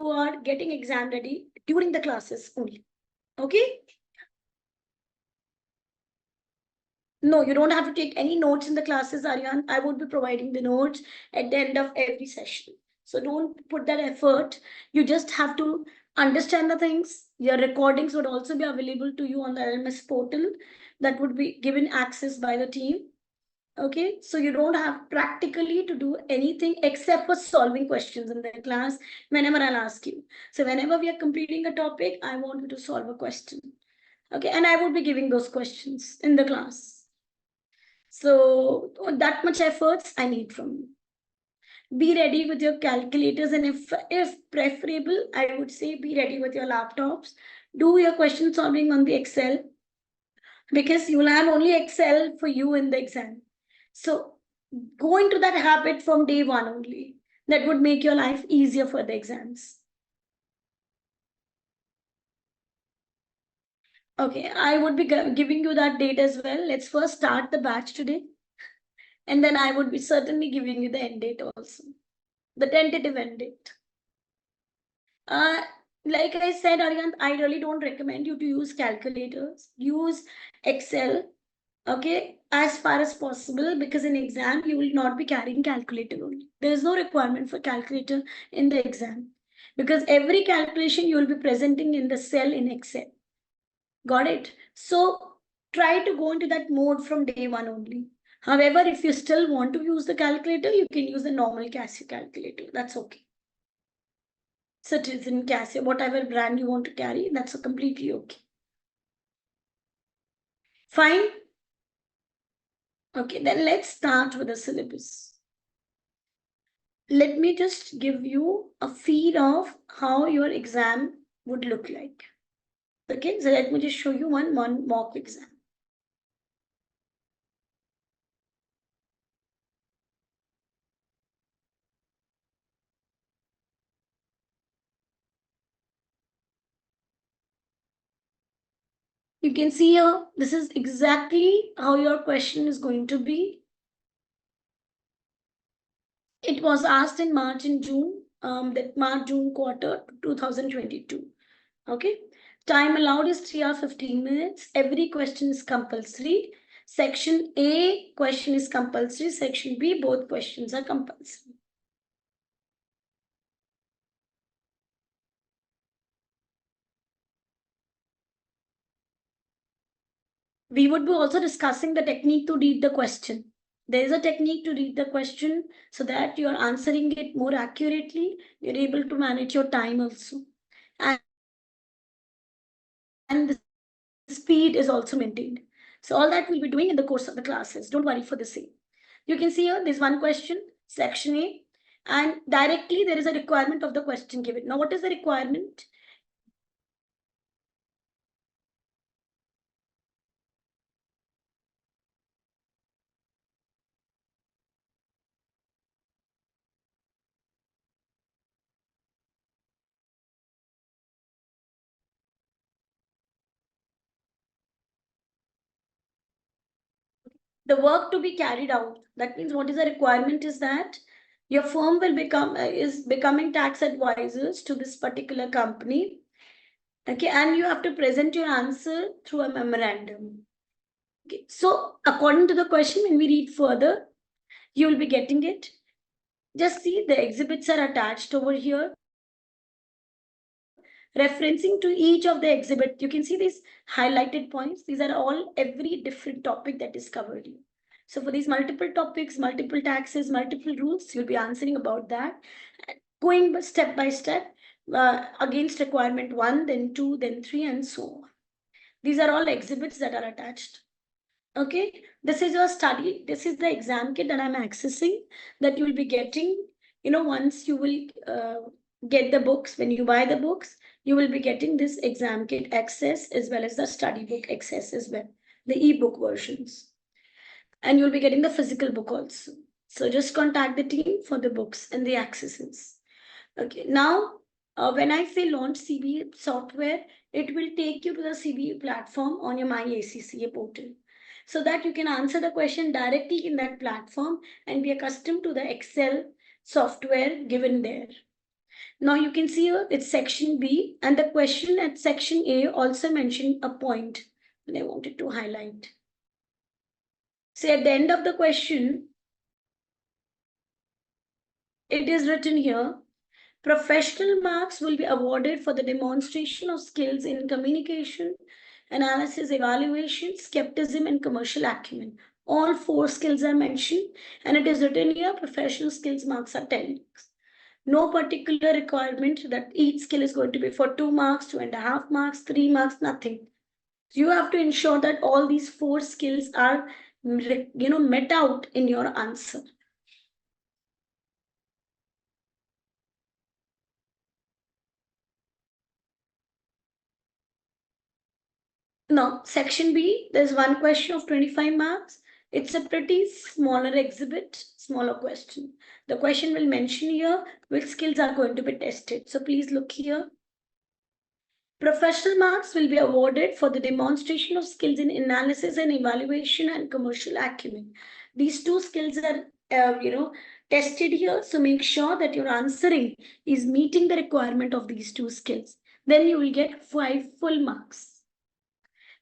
[SPEAKER 1] are getting exam ready during the classes only. Okay? No, you don't have to take any notes in the classes, Aryan. I would be providing the notes at the end of every session. So don't put that effort. You just have to understand the things. Your recordings would also be available to you on the LMS portal that would be given access by the team. Okay, so you don't have practically to do anything except for solving questions in the class whenever I'll ask you. So whenever we are completing a topic, I want you to solve a question. Okay, and I would be giving those questions in the class. So that much efforts I need from you. Be ready with your calculators, and if preferable, I would say be ready with your laptops. Do your question solving on the Excel, because you will have only Excel for you in the exam. So go into that habit from day one only. That would make your life easier for the exams. Okay, I would be giving you that date as well. Let's first start the batch today. And then I would be certainly giving you the end date also. The tentative end date. Like I said, Aryan, I really don't recommend you to use calculators. Use Excel, okay, as far as possible, because in exam you will not be carrying calculator only. There is no requirement for calculator in the exam, because every calculation you will be presenting in the cell in Excel. Got it? So try to go into that mode from day one only. However, if you still want to use the calculator, you can use the normal Casio calculator. That's okay. Citizen, Casio, whatever brand you want to carry, that's completely okay. Fine. Okay, then let's start with the syllabus. Let me just give you a feel of how your exam would look like. Okay, so let me just show you one mock exam. You can see here, this is exactly how your question is going to be. It was asked in March and June, that March-June quarter 2022. Okay. Time allowed is 3 hours 15 minutes. Every question is compulsory. Section A question is compulsory. Section B, both questions are compulsory. We would be also discussing the technique to read the question. There is a technique to read the question so that you're answering it more accurately. You're able to manage your time also. And the speed is also maintained. So all that we'll be doing in the course of the classes. Don't worry for the same. You can see here, there's one question, section A, and directly there is a requirement of the question given. Now, what is the requirement? The work to be carried out. That means what is the requirement is that your firm will becoming tax advisors to this particular company. Okay, and you have to present your answer through a memorandum. Okay, so according to the question, when we read further, you will be getting it. Just see the exhibits are attached over here. Referencing to each of the exhibit, you can see these highlighted points. These are all every different topic that is covered here. So for these multiple topics, multiple taxes, multiple rules, you'll be answering about that. Going step by step against requirement 1, then 2, then 3, and so on. These are all exhibits that are attached. Okay, this is your study. This is the exam kit that I'm accessing that you will be getting. Once you will get the books, when you buy the books, you will be getting this exam kit access as well as the study book access as well, the ebook versions. And you'll be getting the physical book also. So just contact the team for the books and the accesses. Okay, now when I say launch CBE software, it will take you to the CBE platform on your My ACCA portal, so that you can answer the question directly in that platform and be accustomed to the Excel software given there. Now you can see here it's section B, and the question at section A also mentioned a point that I wanted to highlight. So at the end of the question, it is written here, professional marks will be awarded for the demonstration of skills in communication, analysis, evaluation, skepticism, and commercial acumen. All 4 skills are mentioned, and it is written here, professional skills marks are 10 marks. No particular requirement that each skill is going to be for 2 marks, 2.5 marks, 3 marks, nothing. You have to ensure that all these 4 skills are, met out in your answer. Now, section B, there's one question of 25 marks. It's a pretty smaller exhibit, smaller question. The question will mention here which skills are going to be tested. So please look here. Professional marks will be awarded for the demonstration of skills in analysis and evaluation and commercial acumen. These 2 skills are, tested here. So make sure that your answering is meeting the requirement of these 2 skills. Then you will get 5 full marks.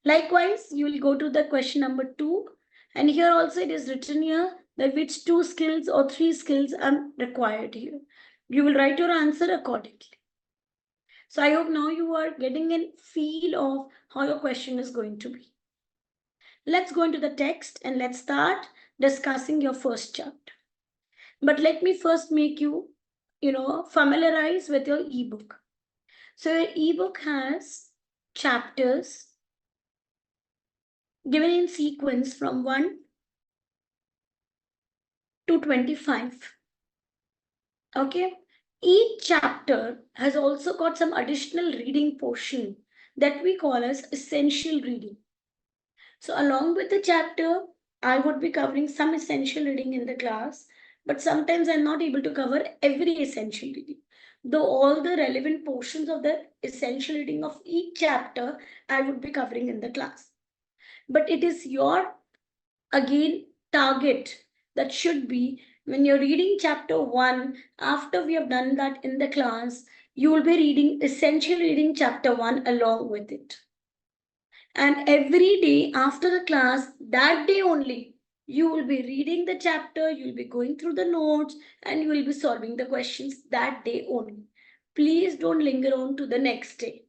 [SPEAKER 1] Likewise, you will go to the question number 2, and here also it is written here that which 2 skills or 3 skills are required here. You will write your answer accordingly. So I hope now you are getting a feel of how your question is going to be. Let's go into the text and let's start discussing your first chapter. But let me first make you, familiarize with your ebook. So your ebook has chapters given in sequence from 1 to 25. Okay. Each chapter has also got some additional reading portion that we call as essential reading. So along with the chapter, I would be covering some essential reading in the class, but sometimes I'm not able to cover every essential reading. Though all the relevant portions of the essential reading of each chapter, I would be covering in the class. But it is your, again, target that should be when you're reading chapter 1, after we have done that in the class, you will be reading essential reading chapter 1 along with it. And every day after the class, that day only, you will be reading the chapter, you will be going through the notes, and you will be solving the questions that day only. Please don't linger on to the next day.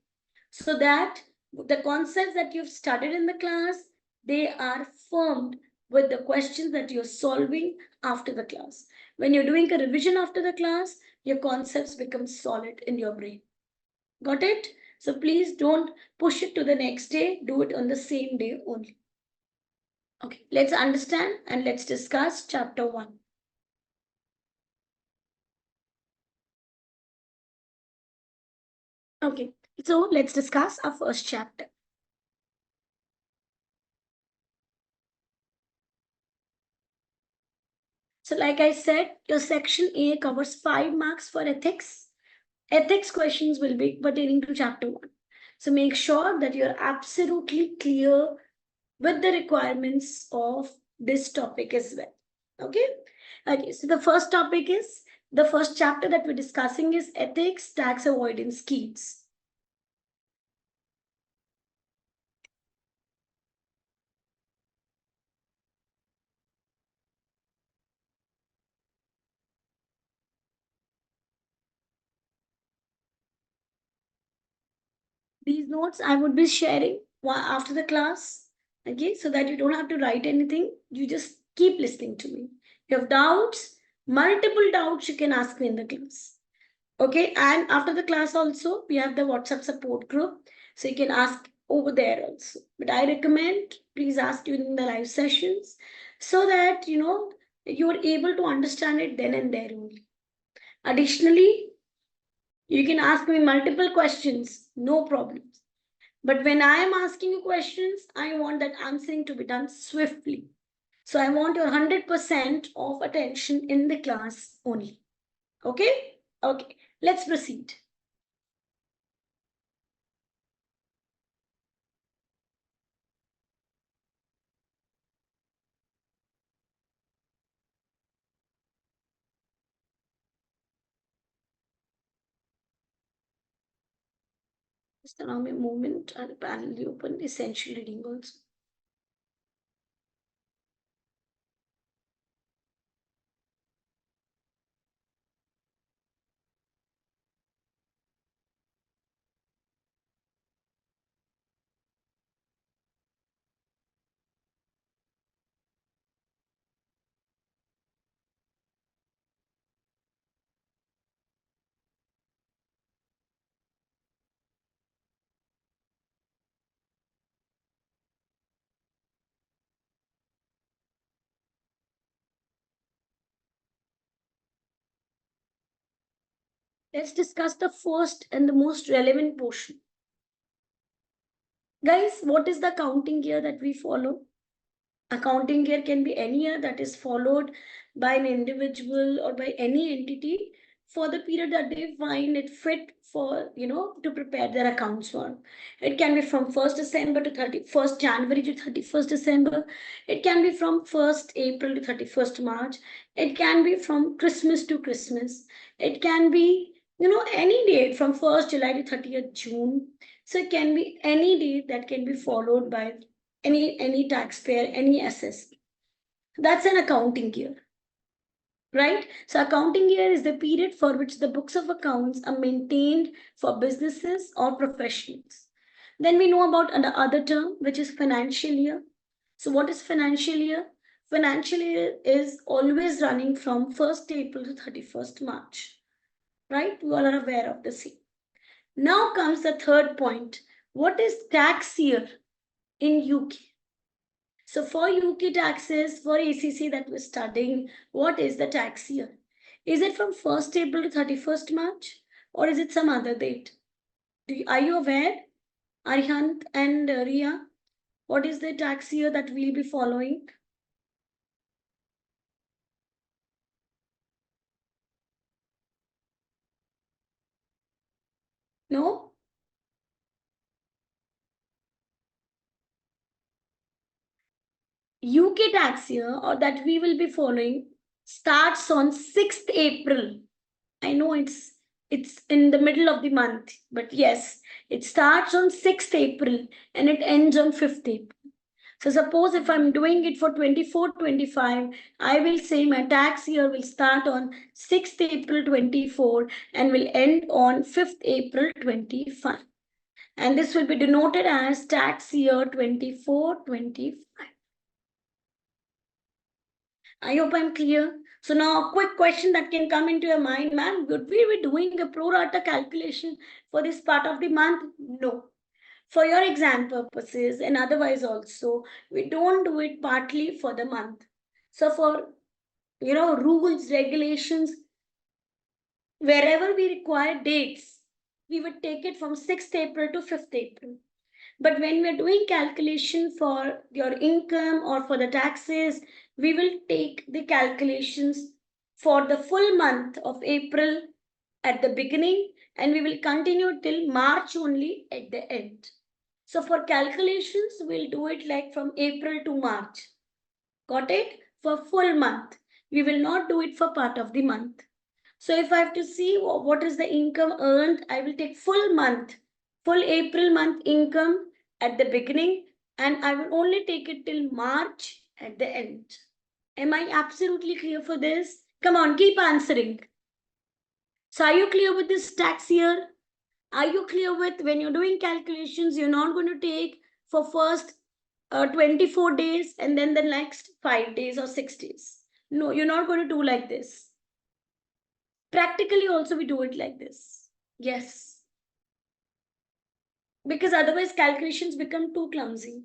[SPEAKER 1] So that the concepts that you've studied in the class, they are formed with the questions that you're solving after the class. When you're doing a revision after the class, your concepts become solid in your brain. Got it? So please don't push it to the next day. Do it on the same day only. Okay, let's understand and let's discuss chapter 1. Okay, so let's discuss our first chapter. So like I said, your section A covers 5 marks for ethics. Ethics questions will be pertaining to chapter 1. So make sure that you're absolutely clear with the requirements of this topic as well. Okay. Okay. So the first topic is, the first chapter that we're discussing is ethics, tax avoidance schemes. These notes I would be sharing after the class. Okay. So that you don't have to write anything. You just keep listening to me. You have doubts, multiple doubts, you can ask me in the class. Okay, and after the class also, we have the WhatsApp support group. So you can ask over there also. But I recommend, please ask during the live sessions so that, you are able to understand it then and there only. Additionally, you can ask me multiple questions, no problems. But when I am asking you questions, I want that answering to be done swiftly. So I want your 100% of attention in the class only. Okay? Okay, let's proceed. Just allow me a moment. I'll parallelly open essential reading also. Let's discuss the first and the most relevant portion. Guys, what is the accounting year that we follow? Accounting year can be any year that is followed by an individual or by any entity for the period that they find it fit for, to prepare their accounts for. It can be from 1st December to 31st January to 31st December. It can be from 1st April to 31st March. It can be from Christmas to Christmas. It can be, any date from 1st July to 30th June. So it can be any date that can be followed by any taxpayer, any assessor. That's an accounting year, right? So accounting year is the period for which the books of accounts are maintained for businesses or professionals. Then we know about the other term, which is financial year. So what is financial year? Financial year is always running from 1st April to 31st March, right? We all are aware of the same. Now comes the third point. What is tax year in UK? So for UK taxes, for ACC that we're studying, what is the tax year? Is it from 1st April to 31st March? Or is it some other date? Are you aware, Arihant and Ria? What is the tax year that we'll be following? No? UK tax year, or that we will be following, starts on 6th April. I know it's in the middle of the month, but yes, it starts on 6th April and it ends on 5th April. So suppose if I'm doing it for 24-25, I will say my tax year will start on 6th April 24 and will end on 5th April 25. And this will be denoted as tax year 24-25. I hope I'm clear. So now a quick question that can come into your mind, ma'am, would we be doing a pro rata calculation for this part of the month? No. For your exam purposes and otherwise also, we don't do it partly for the month. So for, rules, regulations, wherever we require dates, we would take it from 6th April to 5th April. But when we're doing calculation for your income or for the taxes, we will take the calculations for the full month of April at the beginning and we will continue till March only at the end. So for calculations, we'll do it like from April to March. Got it? For full month. We will not do it for part of the month. So if I have to see what is the income earned, I will take full month, full April month income at the beginning, and I will only take it till March at the end. Am I absolutely clear for this? Come on, keep answering. So are you clear with this tax year? Are you clear with when you're doing calculations, you're not going to take for first 24 days and then the next 5 days or 6 days? No, you're not going to do like this. Practically also we do it like this. Yes. Because otherwise calculations become too clumsy.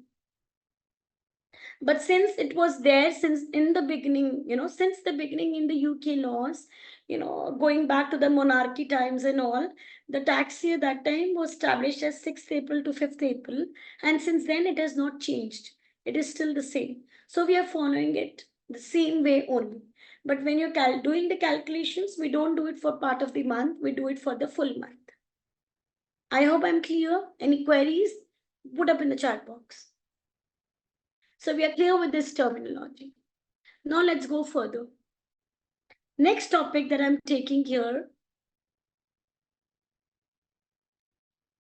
[SPEAKER 1] But since it was there since in the beginning, since the beginning in the UK laws, going back to the monarchy times and all, the tax year that time was established as 6th April to 5th April. And since then it has not changed. It is still the same. So we are following it the same way only. But when you're doing the calculations, we don't do it for part of the month. We do it for the full month. I hope I'm clear. Any queries? Put up in the chat box. So we are clear with this terminology. Now let's go further. Next topic that I'm taking here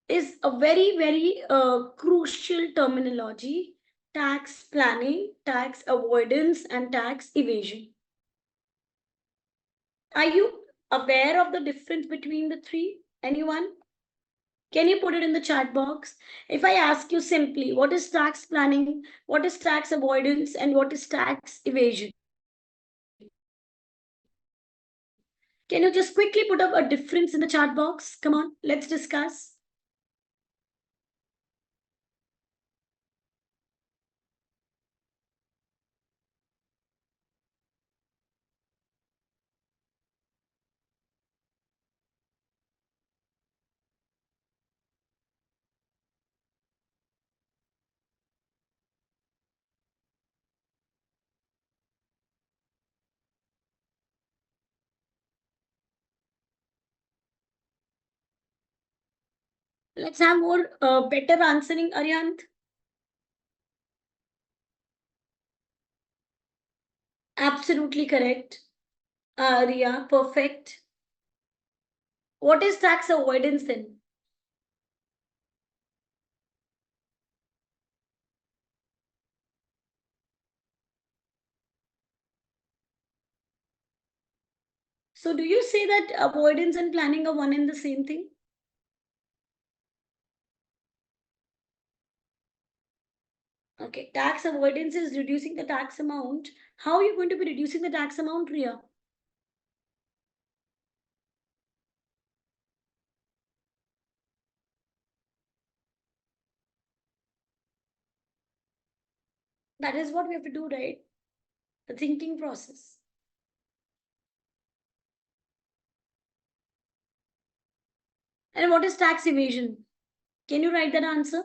[SPEAKER 1] is a very, very crucial terminology: tax planning, tax avoidance, and tax evasion. Are you aware of the difference between the three? Anyone? Can you put it in the chat box? If I ask you simply, what is tax planning, what is tax avoidance, and what is tax evasion? Can you just quickly put up a difference in the chat box? Come on, let's discuss. Let's have more better answering, Aryant. Absolutely correct. Ria, perfect. What is tax avoidance then? So do you say that avoidance and planning are one and the same thing? Okay, tax avoidance is reducing the tax amount. How are you going to be reducing the tax amount, Ria? That is what we have to do, right? The thinking process. And what is tax evasion? Can you write that answer?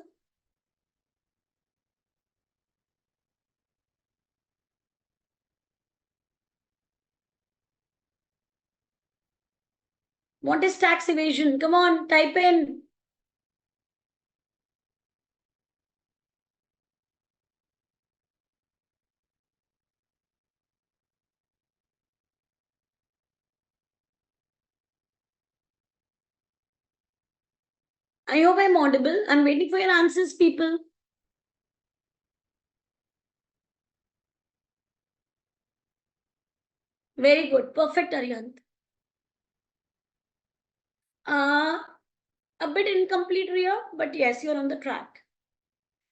[SPEAKER 1] What is tax evasion? Come on, type in. I hope I'm audible. I'm waiting for your answers, people. Very good. Perfect, Aryant. A bit incomplete, Ria, but yes, you're on the track.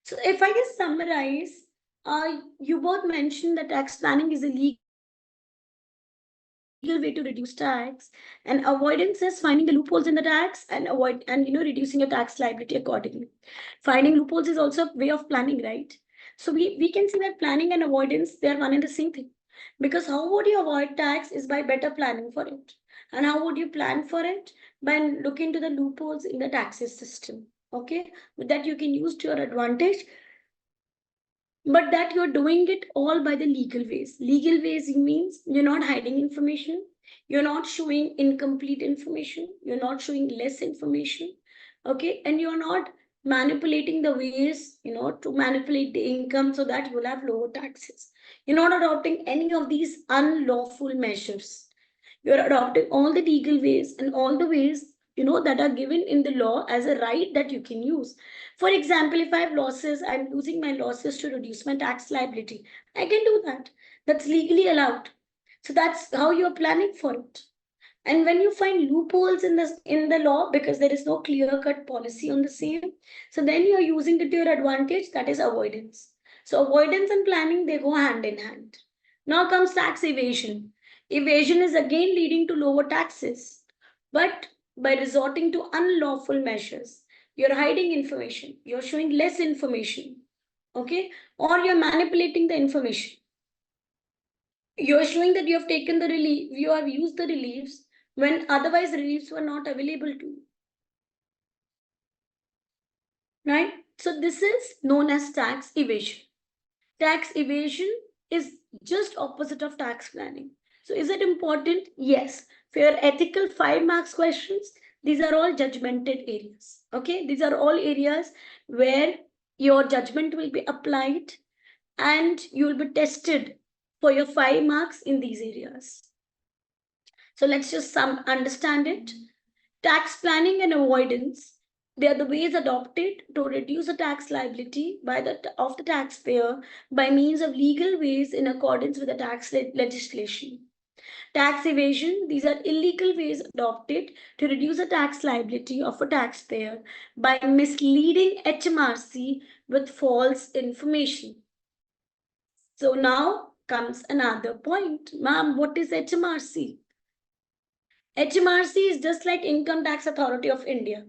[SPEAKER 1] So if I just summarize, you both mentioned that tax planning is a legal way to reduce tax, and avoidance is finding the loopholes in the tax and reducing your tax liability accordingly. Finding loopholes is also a way of planning, right? So we can see that planning and avoidance, they are one and the same thing. Because how would you avoid tax is by better planning for it. And how would you plan for it? By looking into the loopholes in the taxes system. Okay, with that you can use to your advantage, but that you're doing it all by the legal ways. Legal ways means you're not hiding information, you're not showing incomplete information, you're not showing less information, okay, and you're not manipulating the ways, to manipulate the income so that you'll have lower taxes. You're not adopting any of these unlawful measures. You're adopting all the legal ways and all the ways, that are given in the law as a right that you can use. For example, if I have losses, I'm using my losses to reduce my tax liability. I can do that. That's legally allowed. So that's how you're planning for it. And when you find loopholes in the law because there is no clear-cut policy on the same, so then you're using it to your advantage, that is avoidance. So avoidance and planning, they go hand in hand. Now comes tax evasion. Evasion is again leading to lower taxes, but by resorting to unlawful measures. You're hiding information, you're showing less information, okay? Or you're manipulating the information. You're showing that you have taken the relief, you have used the reliefs when otherwise reliefs were not available to you. Right? So this is known as tax evasion. Tax evasion is just opposite of tax planning. So is it important? Yes. For your ethical 5 marks questions, these are all judgmented areas. Okay, these are all areas where your judgment will be applied and you will be tested for your 5 marks in these areas. So let's just understand it. Tax planning and avoidance, They are the ways adopted to reduce the tax liability of the taxpayer by means of legal ways in accordance with the tax legislation. Tax evasion, these are illegal ways adopted to reduce the tax liability of a taxpayer by misleading HMRC with false information. So now comes another point. Ma'am, what is HMRC? HMRC is just like Income Tax Authority of India.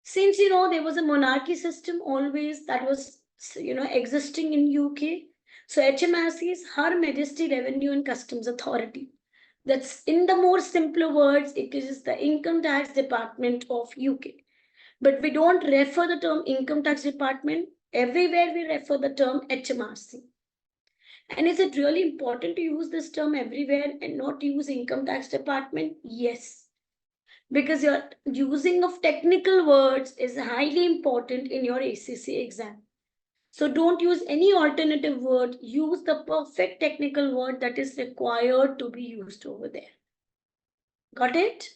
[SPEAKER 1] Since, there was a monarchy system always that was, existing in UK. So HMRC is Her Majesty Revenue and Customs Authority. That's, in the more simpler words, it is the Income Tax Department of UK. But we don't refer the term Income Tax Department. Everywhere we refer the term HMRC. And is it really important to use this term everywhere and not use Income Tax Department? Yes. Because your using of technical words is highly important in your ACCA exam. So don't use any alternative word. Use the perfect technical word that is required to be used over there. Got it?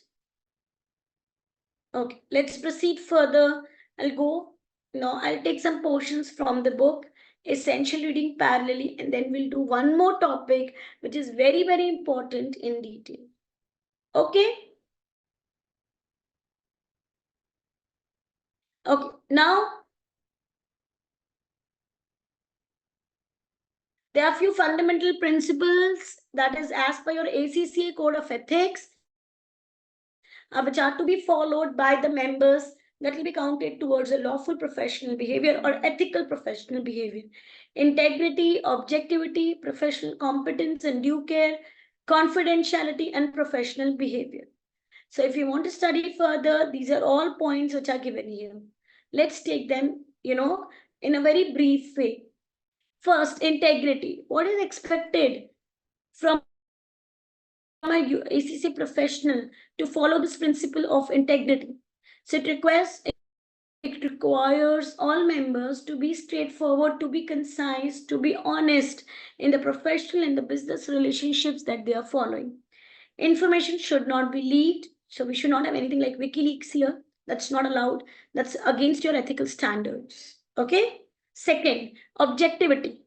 [SPEAKER 1] Okay, let's proceed further. I'll take some portions from the book, essential reading parallelly, and then we'll do one more topic, which is very, very important in detail. Okay? Okay, now there are a few fundamental principles that is as per your ACCA Code of Ethics, which are to be followed by the members that will be counted towards a lawful professional behavior or ethical professional behavior. Integrity, objectivity, professional competence and due care, confidentiality and professional behavior. So if you want to study further, these are all points which are given here. Let's take them, in a very brief way. First, integrity. What is expected from a ACCA professional to follow this principle of integrity? So it requires all members to be straightforward, to be concise, to be honest in the professional and the business relationships that they are following. Information should not be leaked. So we should not have anything like WikiLeaks here. That's not allowed. That's against your ethical standards. Okay? Second, objectivity.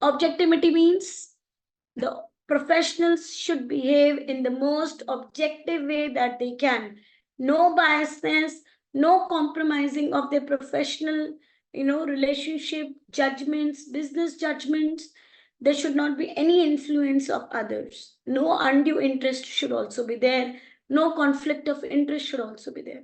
[SPEAKER 1] Objectivity means the professionals should behave in the most objective way that they can. No biasness, no compromising of their professional, relationship, judgments, business judgments. There should not be any influence of others. No undue interest should also be there. No conflict of interest should also be there.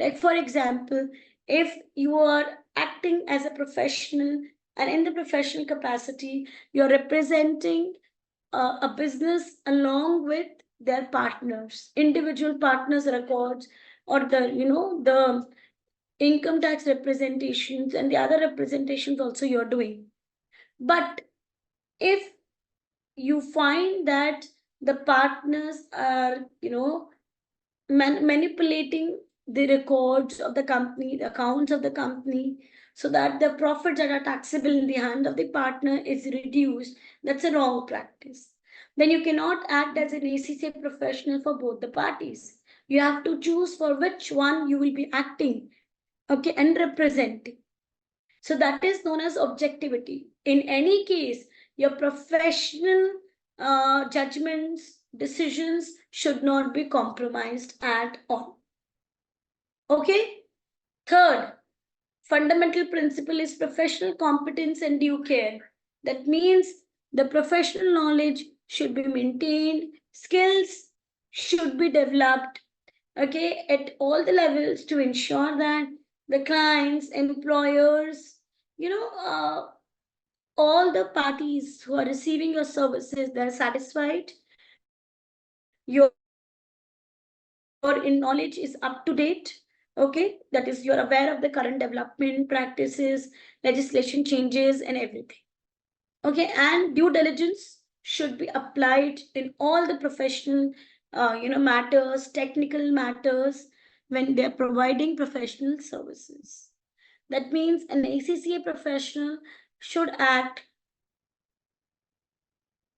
[SPEAKER 1] Like, for example, if you are acting as a professional and in the professional capacity, you're representing a business along with their partners, individual partners' records, or the income tax representations and the other representations also you're doing. But if you find that the partners are, manipulating the records of the company, the accounts of the company, so that the profits that are taxable in the hand of the partner is reduced, that's a wrong practice. Then you cannot act as an ACCA professional for both the parties. You have to choose for which one you will be acting, okay, and representing. So that is known as objectivity. In any case, your professional judgments, decisions should not be compromised at all. Okay? Third, fundamental principle is professional competence and due care. That means the professional knowledge should be maintained, skills should be developed, okay, at all the levels to ensure that the clients, employers, all the parties who are receiving your services, they're satisfied. Your knowledge is up to date. Okay, that is, you're aware of the current development practices, legislation changes, and everything. Okay, and due diligence should be applied in all the professional, matters, technical matters when they're providing professional services. That means an ACCA professional should act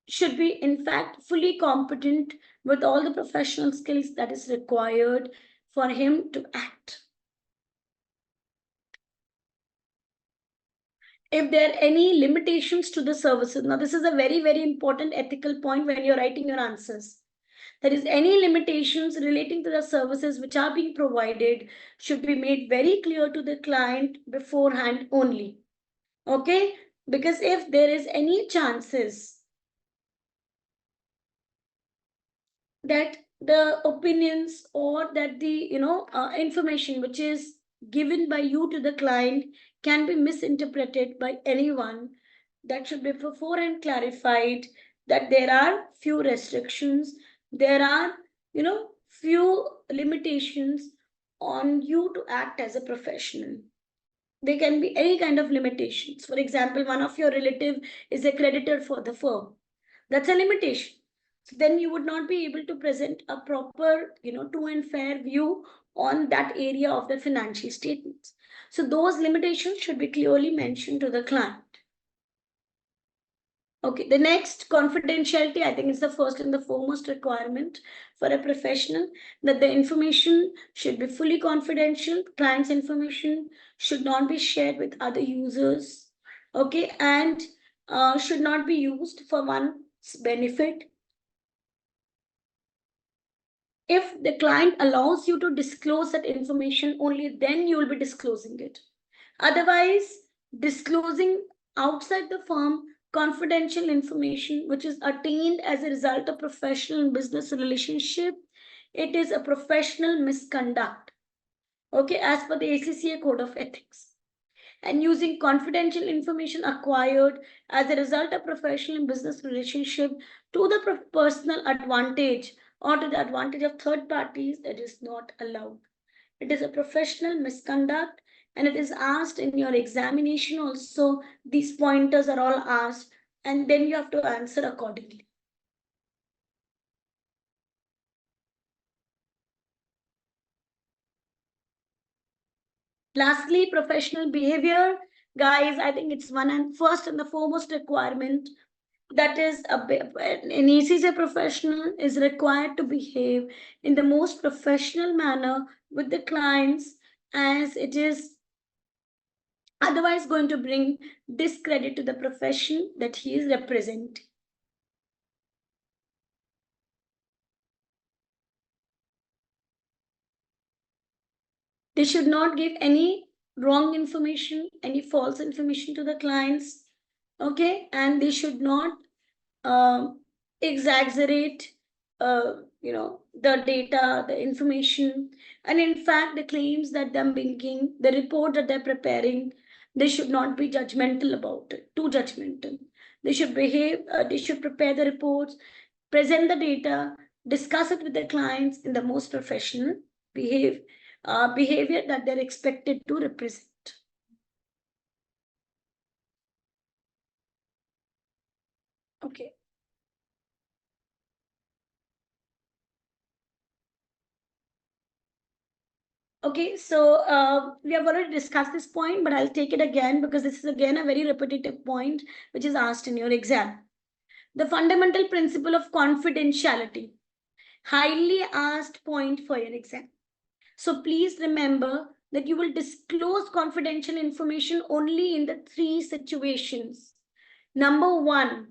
[SPEAKER 1] should be in fact fully competent with all the professional skills that is required for him to act. If there are any limitations to the services, now this is a very, very important ethical point when you're writing your answers. There is any limitations relating to the services which are being provided should be made very clear to the client beforehand only. Okay? Because if there is any chances that the opinions or that the information which is given by you to the client can be misinterpreted by anyone, that should be beforehand clarified, that there are few restrictions, there are few limitations on you to act as a professional. There can be any kind of limitations. For example, one of your relative is a creditor for the firm. That's a limitation. So then you would not be able to present a proper, true and fair view on that area of the financial statements. So those limitations should be clearly mentioned to the client. Okay, the next, confidentiality, I think is the first and the foremost requirement for a professional, that the information should be fully confidential. Client's information should not be shared with other users. Okay, and should not be used for one's benefit. If the client allows you to disclose that information, only then you will be disclosing it. Otherwise, disclosing outside the firm confidential information which is attained as a result of professional and business relationship, it is a professional misconduct. Okay, as per the ACCA Code of Ethics. And using confidential information acquired as a result of professional and business relationship to the personal advantage or to the advantage of third parties, it is not allowed. It is a professional misconduct, and it is asked in your examination also. These pointers are all asked, and then you have to answer accordingly. Lastly, professional behavior. Guys, I think it's one and first and the foremost requirement, that is an ACCA professional is required to behave in the most professional manner with the clients, as it is otherwise going to bring discredit to the profession that he is representing. They should not give any wrong information, any false information to the clients. Okay, and they should not exaggerate the data, the information, and in fact the claims that they're making, the report that they're preparing, they should not be judgmental about it, too judgmental. They should they should prepare the reports, present the data, discuss it with the clients in the most professional behavior that they're expected to represent. Okay. Okay, so we have already discussed this point, but I'll take it again because this is again a very repetitive point which is asked in your exam. The fundamental principle of confidentiality, highly asked point for your exam. So please remember that you will disclose confidential information only in the 3 situations. Number 1,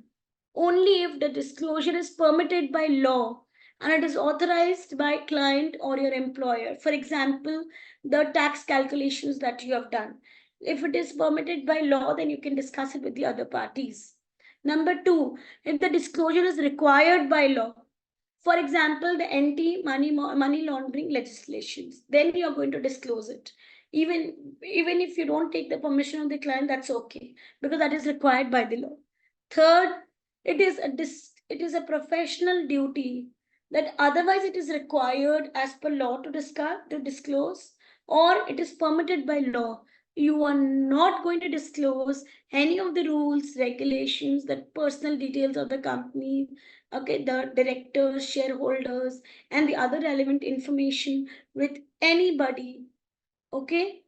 [SPEAKER 1] only if the disclosure is permitted by law and it is authorized by client or your employer. For example, the tax calculations that you have done. If it is permitted by law, then you can discuss it with the other parties. Number 2, if the disclosure is required by law, for example, the anti-money laundering legislations, then you're going to disclose it. Even if you don't take the permission of the client, that's okay, because that is required by the law. Third, it is a professional duty that otherwise it is required as per law to disclose, or it is permitted by law. You are not going to disclose any of the rules, regulations, the personal details of the company, okay, the directors, shareholders, and the other relevant information with anybody. Okay.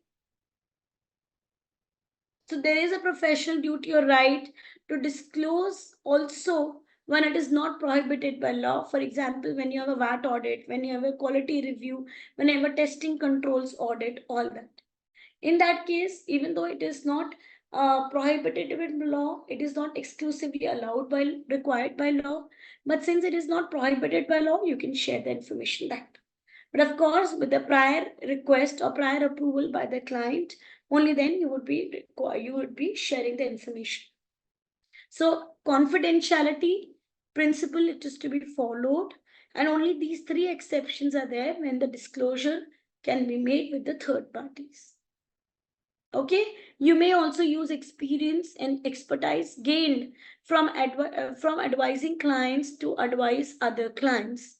[SPEAKER 1] So there is a professional duty or right to disclose also when it is not prohibited by law. For example, when you have a VAT audit, when you have a quality review, when you have a testing controls audit, all that. In that case, even though it is not prohibited with law, it is not exclusively allowed by required by law. But since it is not prohibited by law, you can share the information that. But of course, with the prior request or prior approval by the client, only then you would be sharing the information. So confidentiality principle, it is to be followed, and only these three exceptions are there when the disclosure can be made with the third parties. Okay, you may also use experience and expertise gained from advising clients to advise other clients.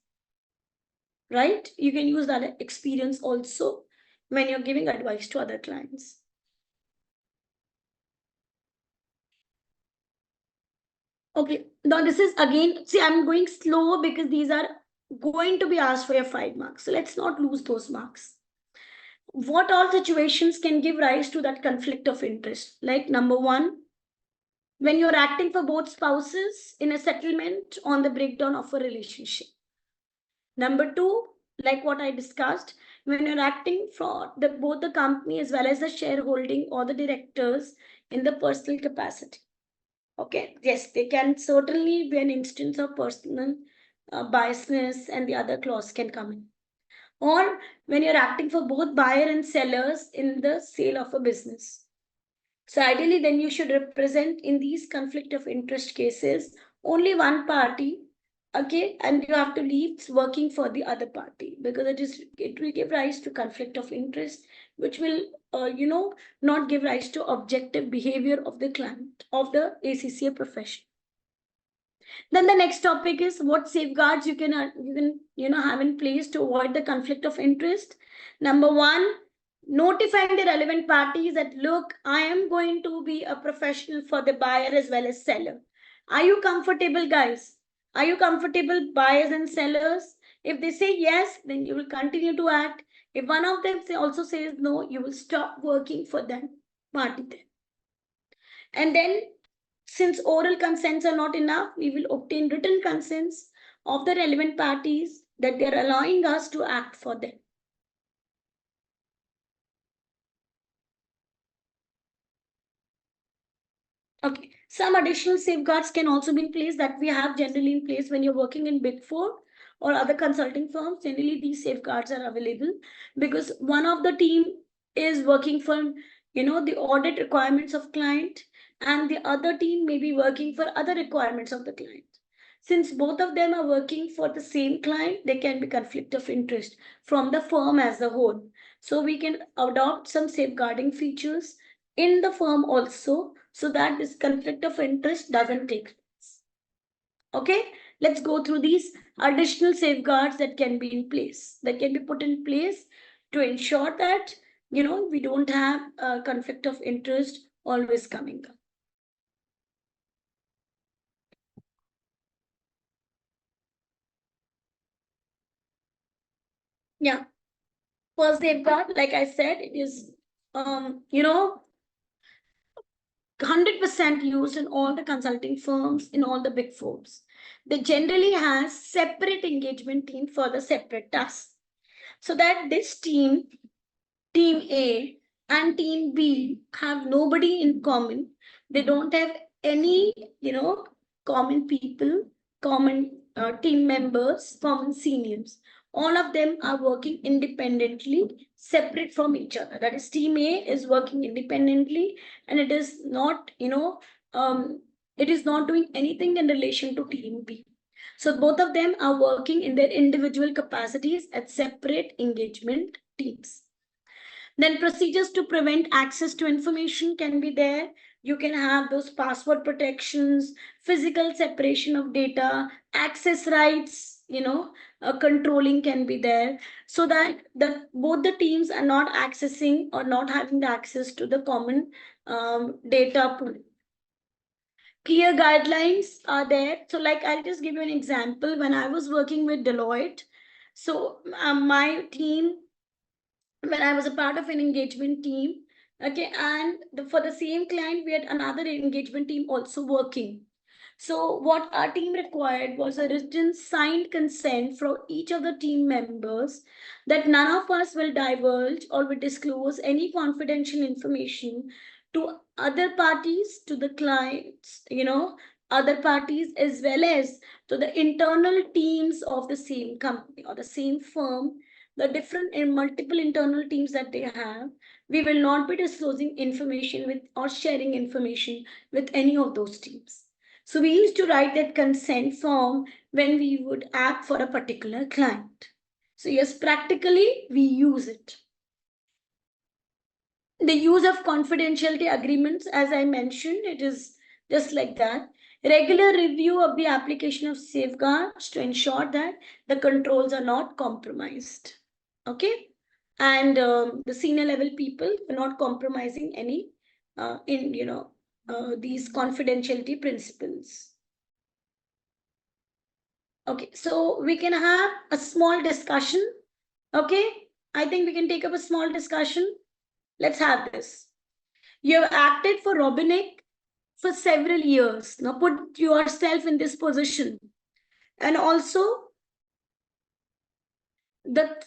[SPEAKER 1] Right? You can use that experience also when you're giving advice to other clients. Okay, now this is again, see, I'm going slow because these are going to be asked for your 5 marks. So let's not lose those marks. What all situations can give rise to that conflict of interest? Like number 1, when you're acting for both spouses in a settlement on the breakdown of a relationship. Number 2, like what I discussed, when you're acting for both the company as well as the shareholding or the directors in the personal capacity. Okay, yes, they can certainly be an instance of personal biasness, and the other clause can come in. Or when you're acting for both buyer and sellers in the sale of a business. So ideally, then you should represent in these conflict of interest cases only one party, okay, and you have to leave working for the other party, because it will give rise to conflict of interest, which will not give rise to objective behavior of the client of the ACCA profession. Then the next topic is what safeguards you can have in place to avoid the conflict of interest. Number 1, notifying the relevant parties that, look, I am going to be a professional for the buyer as well as seller. Are you comfortable, guys? Are you comfortable, buyers and sellers? If they say yes, then you will continue to act. If one of them also says no, you will stop working for that party then. And then, since oral consents are not enough, we will obtain written consents of the relevant parties that they are allowing us to act for them. Okay, some additional safeguards can also be in place that we have generally in place when you're working in Big Four or other consulting firms. Generally, these safeguards are available because one of the team is working for the audit requirements of client, and the other team may be working for other requirements of the client. Since both of them are working for the same client, there can be conflict of interest from the firm as a whole. So we can adopt some safeguarding features in the firm also, so that this conflict of interest doesn't take place. Okay, let's go through these additional safeguards that can be in place, that can be put in place to ensure that we don't have a conflict of interest always coming up. Yeah, first safeguard, like I said, it is 100% used in all the consulting firms, in all the Big Fours. They generally have separate engagement team for the separate tasks, so that this team A and team B have nobody in common. They don't have any common people, common team members, common seniors. All of them are working independently, separate from each other. That is, team A is working independently, and it is not doing anything in relation to team B. So both of them are working in their individual capacities at separate engagement teams. Then procedures to prevent access to information can be there. You can have those password protections, physical separation of data, access rights, controlling can be there, so that both the teams are not accessing or not having the access to the common data pool. Clear guidelines are there. So like, I'll just give you an example. When I was working with Deloitte, so my team, when I was a part of an engagement team, okay, and for the same client, we had another engagement team also working. So what our team required was a written signed consent from each of the team members that none of us will divulge or will disclose any confidential information to other parties, to the clients, other parties, as well as to the internal teams of the same company or the same firm, the different and multiple internal teams that they have. We will not be disclosing information with or sharing information with any of those teams. So we used to write that consent form when we would act for a particular client. So yes, practically we use it. The use of confidentiality agreements, as I mentioned, it is just like that. Regular review of the application of safeguards to ensure that the controls are not compromised. Okay? And the senior level people are not compromising any these confidentiality principles. Okay, so we can have a small discussion. Okay, I think we can take up a small discussion. Let's have this. You have acted for Robinic for several years. Now put yourself in this position. And also,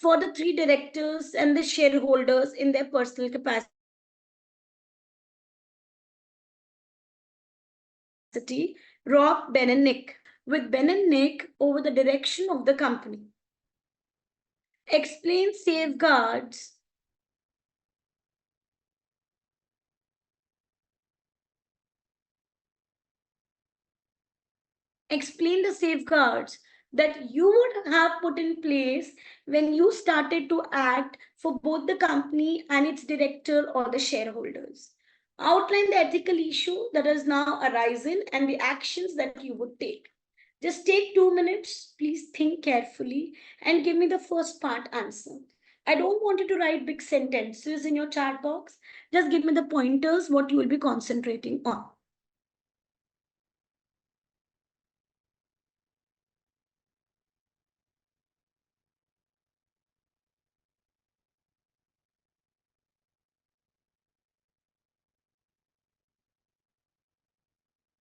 [SPEAKER 1] for the three directors and the shareholders in their personal capacity, Rob, Ben and Nick, with Ben and Nick over the direction of the company. Explain safeguards that you would have put in place when you started to act for both the company and its director or the shareholders. Outline the ethical issue that has now arisen and the actions that you would take. Just take 2 minutes, please think carefully and give me the first part answer. I don't want you to write big sentences in your chat box. Just give me the pointers, what you will be concentrating on.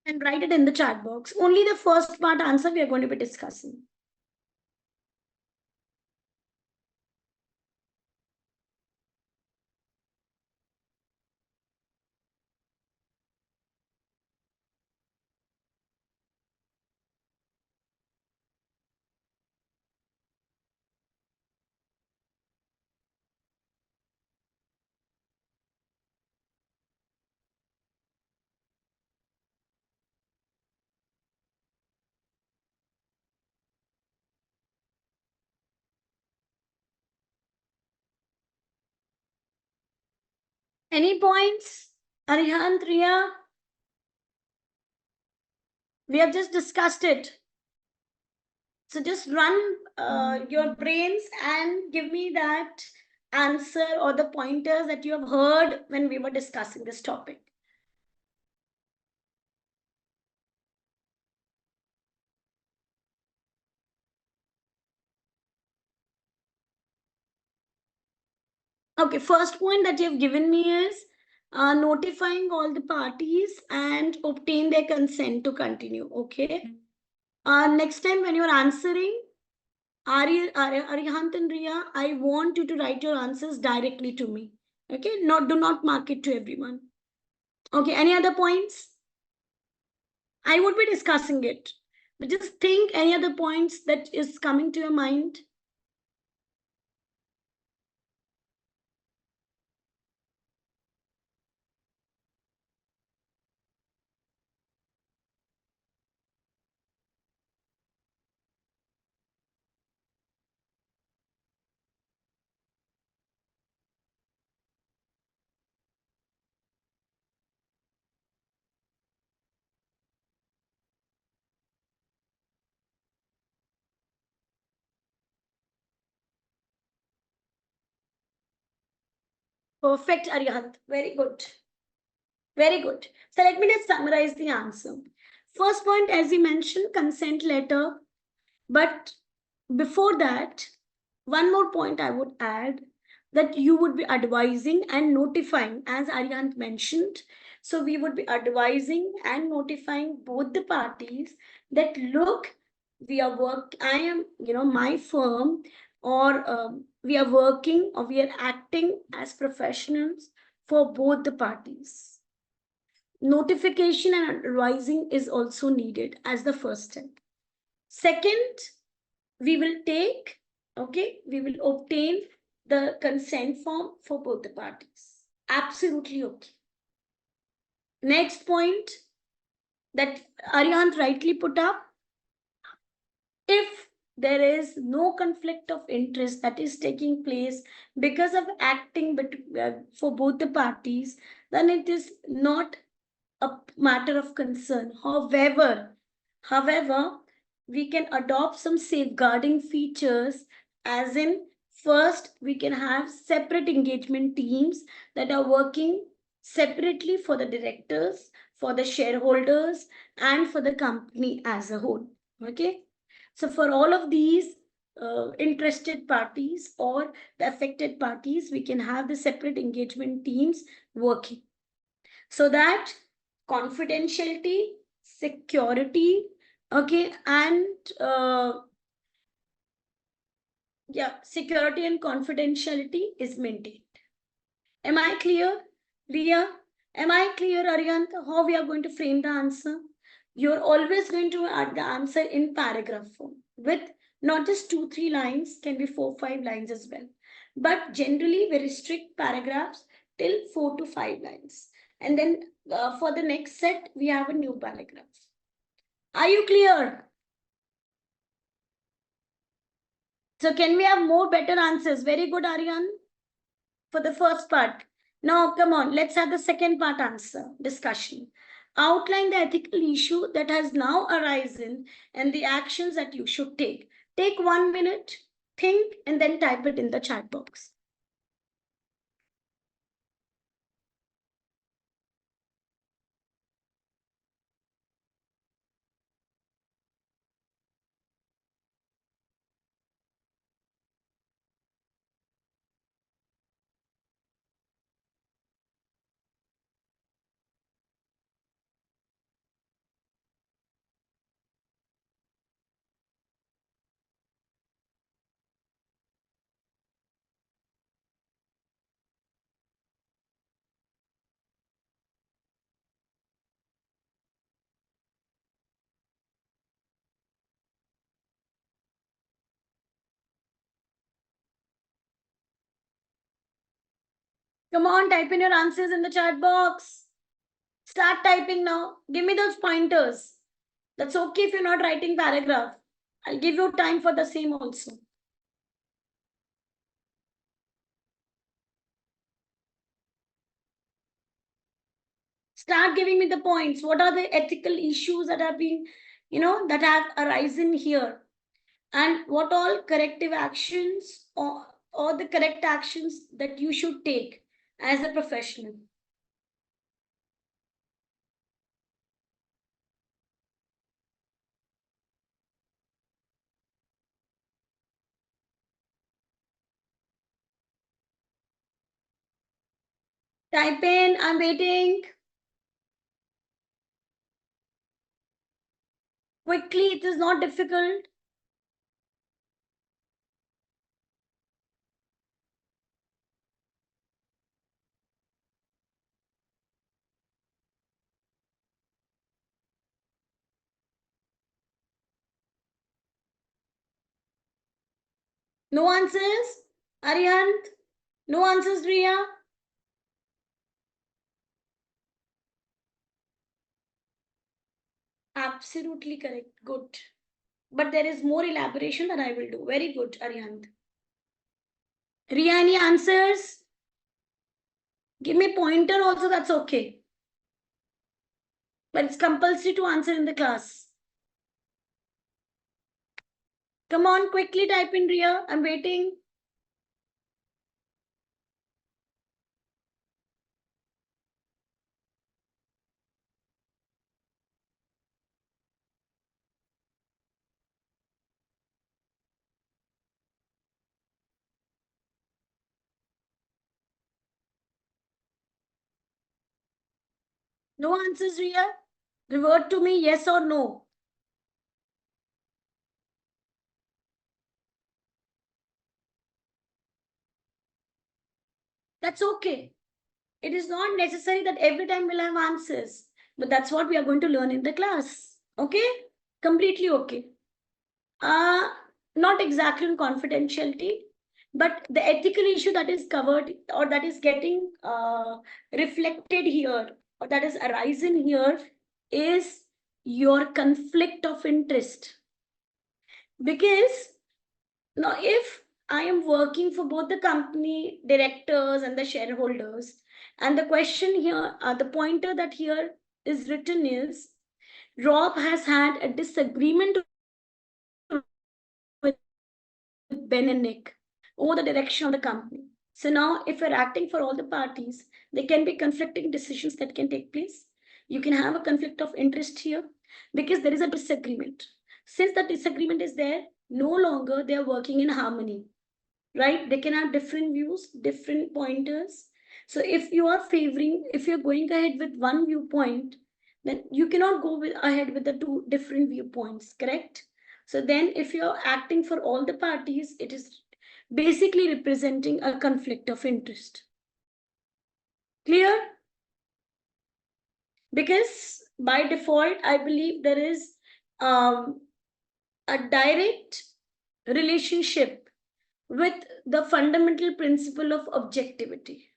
[SPEAKER 1] And write it in the chat box. Only the first part answer we are going to be discussing. Any points? Arihant, Riya? We have just discussed it. So just run your brains and give me that answer or the pointers that you have heard when we were discussing this topic. Okay, first point that you have given me is notifying all the parties and obtain their consent to continue. Okay. Next time when you're answering, Arihant and Riya, I want you to write your answers directly to me. Okay, do not mark it to everyone. Okay, any other points? I would be discussing it, but just think any other points that is coming to your mind. Perfect, Arihant. Very good. Very good. So let me just summarize the answer. First point, as you mentioned, consent letter. But before that, one more point I would add, that you would be advising and notifying, as Arihant mentioned. So we would be advising and notifying both the parties that look, I am, my firm, or we are working or we are acting as professionals for both the parties. Notification and advising is also needed as the first step. Second, we will obtain the consent form for both the parties. Absolutely okay. Next point that Ariant rightly put up, if there is no conflict of interest that is taking place because of acting for both the parties, then it is not a matter of concern. However, we can adopt some safeguarding features, as in, first, we can have separate engagement teams that are working separately for the directors, for the shareholders, and for the company as a whole. Okay. So for all of these interested parties or the affected parties, we can have the separate engagement teams working, so that confidentiality, security, okay, and security and confidentiality is maintained. Am I clear, Ria? Am I clear, Aryant, how we are going to frame the answer? You're always going to add the answer in paragraph form with not just 2-3 lines, can be 4-5 lines as well. But generally, we restrict paragraphs till 4 to 5 lines. And then for the next set, we have a new paragraph. Are you clear? So can we have more better answers? Very good, Aryan, for the first part. Now, come on, let's have the second part answer, discussion. Outline the ethical issue that has now arisen and the actions that you should take. Take 1 minute, think, and then type it in the chat box. Come on, type in your answers in the chat box. Start typing now. Give me those pointers. That's okay if you're not writing paragraph. I'll give you time for the same also. Start giving me the points. What are the ethical issues that have been, that have arisen here? And what all corrective actions or the correct actions that you should take as a professional? Type in, I'm waiting. Quickly, it is not difficult. No answers? Arihant? No answers, Riya? Absolutely correct. Good. But there is more elaboration that I will do. Very good, Arihant. Riya, any answers? Give me pointer also, that's okay. But it's compulsory to answer in the class. Come on, quickly type in, Riya. I'm waiting. No answers, Ria? Revert to me, yes or no. That's okay. It is not necessary that every time we'll have answers, but that's what we are going to learn in the class. Okay? Completely okay. Not exactly on confidentiality, but the ethical issue that is covered or that is getting reflected here or that is arising here is your conflict of interest. Because now if I am working for both the company directors and the shareholders, and the question here, the pointer that here is written is, Rob has had a disagreement with Ben and Nick over the direction of the company. So now if you're acting for all the parties, there can be conflicting decisions that can take place. You can have a conflict of interest here because there is a disagreement. Since the disagreement is there, no longer they're working in harmony, right? They can have different views, different pointers. So if you are favoring, if you're going ahead with one viewpoint, then you cannot go ahead with the two different viewpoints, correct? So then if you're acting for all the parties, it is basically representing a conflict of interest. Clear? Because by default, I believe there is a direct relationship with the fundamental principle of objectivity.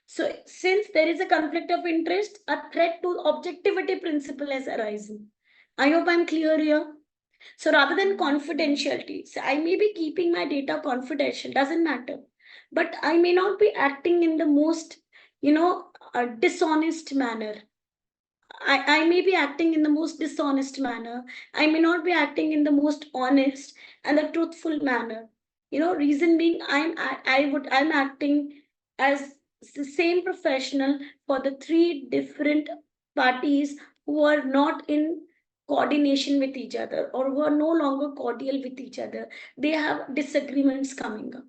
[SPEAKER 1] So since there is a conflict of interest, a threat to objectivity principle has arisen. I hope I'm clear here. So rather than confidentiality, so I may be keeping my data confidential, doesn't matter. But I may not be acting in the most, dishonest manner. I may be acting in the most dishonest manner. I may not be acting in the most honest and the truthful manner. Reason being, I'm acting as the same professional for the three different parties who are not in coordination with each other or who are no longer cordial with each other. They have disagreements coming up.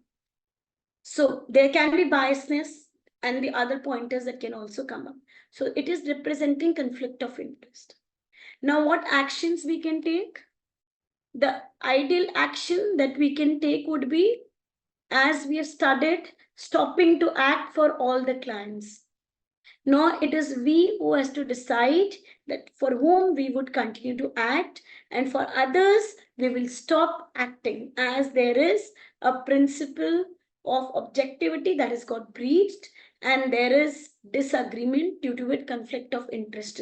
[SPEAKER 1] So there can be biasness and the other pointers that can also come up. So it is representing conflict of interest. Now, what actions we can take? The ideal action that we can take would be, as we have studied, stopping to act for all the clients. Now it is we who has to decide that for whom we would continue to act, and for others we will stop acting, as there is a principle of objectivity that has got breached and there is disagreement due to it, conflict of interest.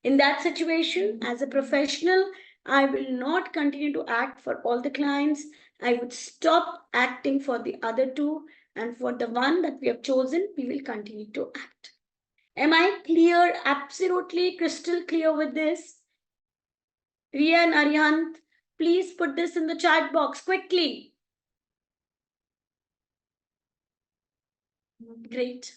[SPEAKER 1] In that situation, as a professional, I will not continue to act for all the clients. I would stop acting for the other two, and for the one that we have chosen, we will continue to act. Am I clear? Absolutely crystal clear with this? Ria and Arihant, please put this in the chat box quickly. Great.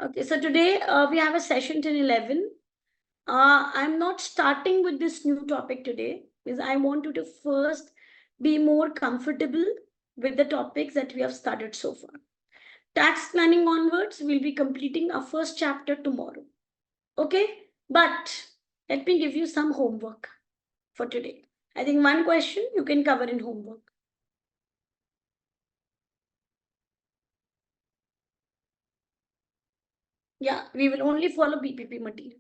[SPEAKER 1] Okay, so today we have a session till 11. I'm not starting with this new topic today because I want you to first be more comfortable with the topics that we have studied so far. Tax planning onwards, we'll be completing our first chapter tomorrow. Okay, but let me give you some homework for today. I think one question you can cover in homework. Yeah, we will only follow BPP material.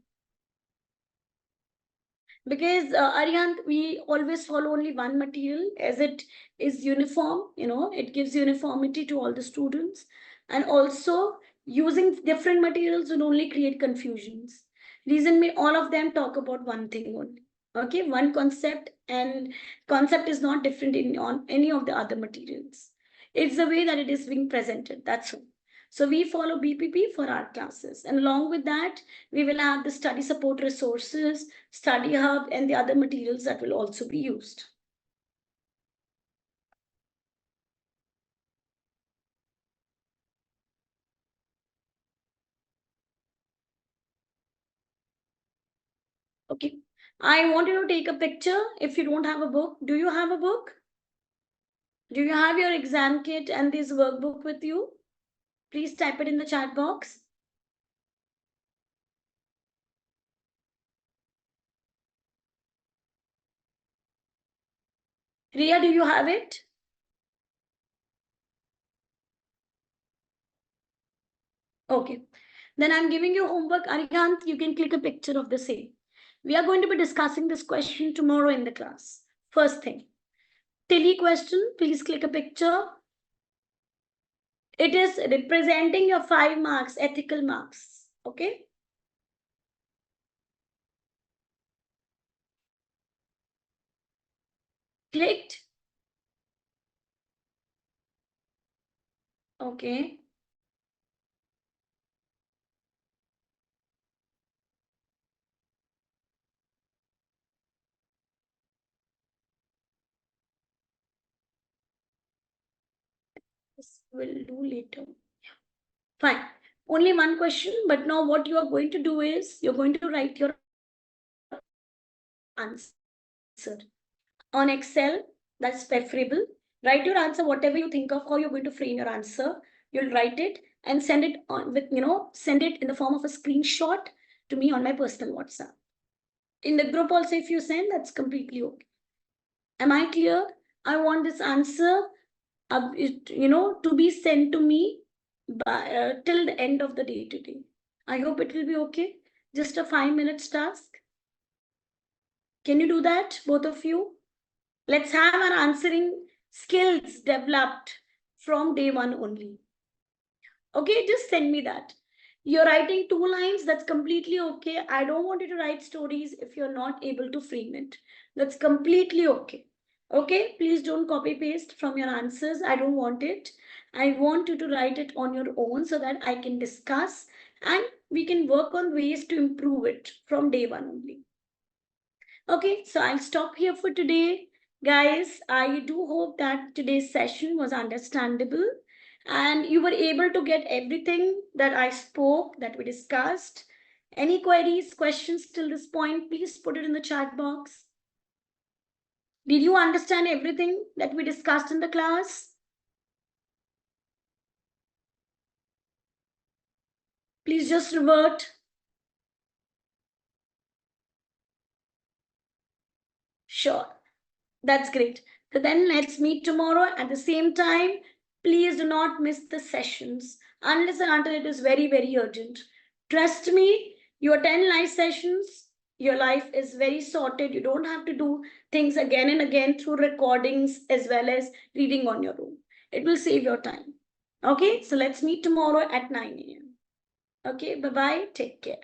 [SPEAKER 1] Because Arihant, we always follow only one material as it is uniform, it gives uniformity to all the students. And also using different materials will only create confusions. Reason being, all of them talk about one thing only. Okay, one concept, and concept is not different on any of the other materials. It's the way that it is being presented, that's all. So we follow BPP for our classes, and along with that, we will have the study support resources, study hub, and the other materials that will also be used. Okay, I want you to take a picture. If you don't have a book, do you have a book? Do you have your exam kit and this workbook with you? Please type it in the chat box. Ria, do you have it? Okay. Then I'm giving you homework. Arihant, you can click a picture of the same. We are going to be discussing this question tomorrow in the class. First thing. Tilly question, please click a picture. It is representing your 5 marks, ethical marks. Okay. Clicked. Okay. This will do later. Fine. Only one question, but now what you are going to do is you're going to write your answer on Excel. That's preferable. Write your answer, whatever you think of, how you're going to frame your answer. You'll write it and send it on with, send it in the form of a screenshot to me on my personal WhatsApp. In the group also, if you send, that's completely okay. Am I clear? I want this answer, to be sent to me by till the end of the day today. I hope it will be okay. Just a 5 minutes task. Can you do that, both of you? Let's have our answering skills developed from day one only. Okay, just send me that. You're writing 2 lines, that's completely okay. I don't want you to write stories if you're not able to frame it. That's completely okay. Okay, please don't copy paste from your answers. I don't want it. I want you to write it on your own so that I can discuss and we can work on ways to improve it from day one only. Okay, so I'll stop here for today. Guys, I do hope that today's session was understandable and you were able to get everything that I spoke, that we discussed. Any queries, questions till this point, please put it in the chat box. Did you understand everything that we discussed in the class? Please just revert. Sure. That's great. So then let's meet tomorrow at the same time. Please do not miss the sessions unless and until it is very, very urgent. Trust me, you attend live sessions, your life is very sorted. You don't have to do things again and again through recordings as well as reading on your own. It will save your time. Okay, so let's meet tomorrow at 9 a.m. Okay, bye-bye. Take care.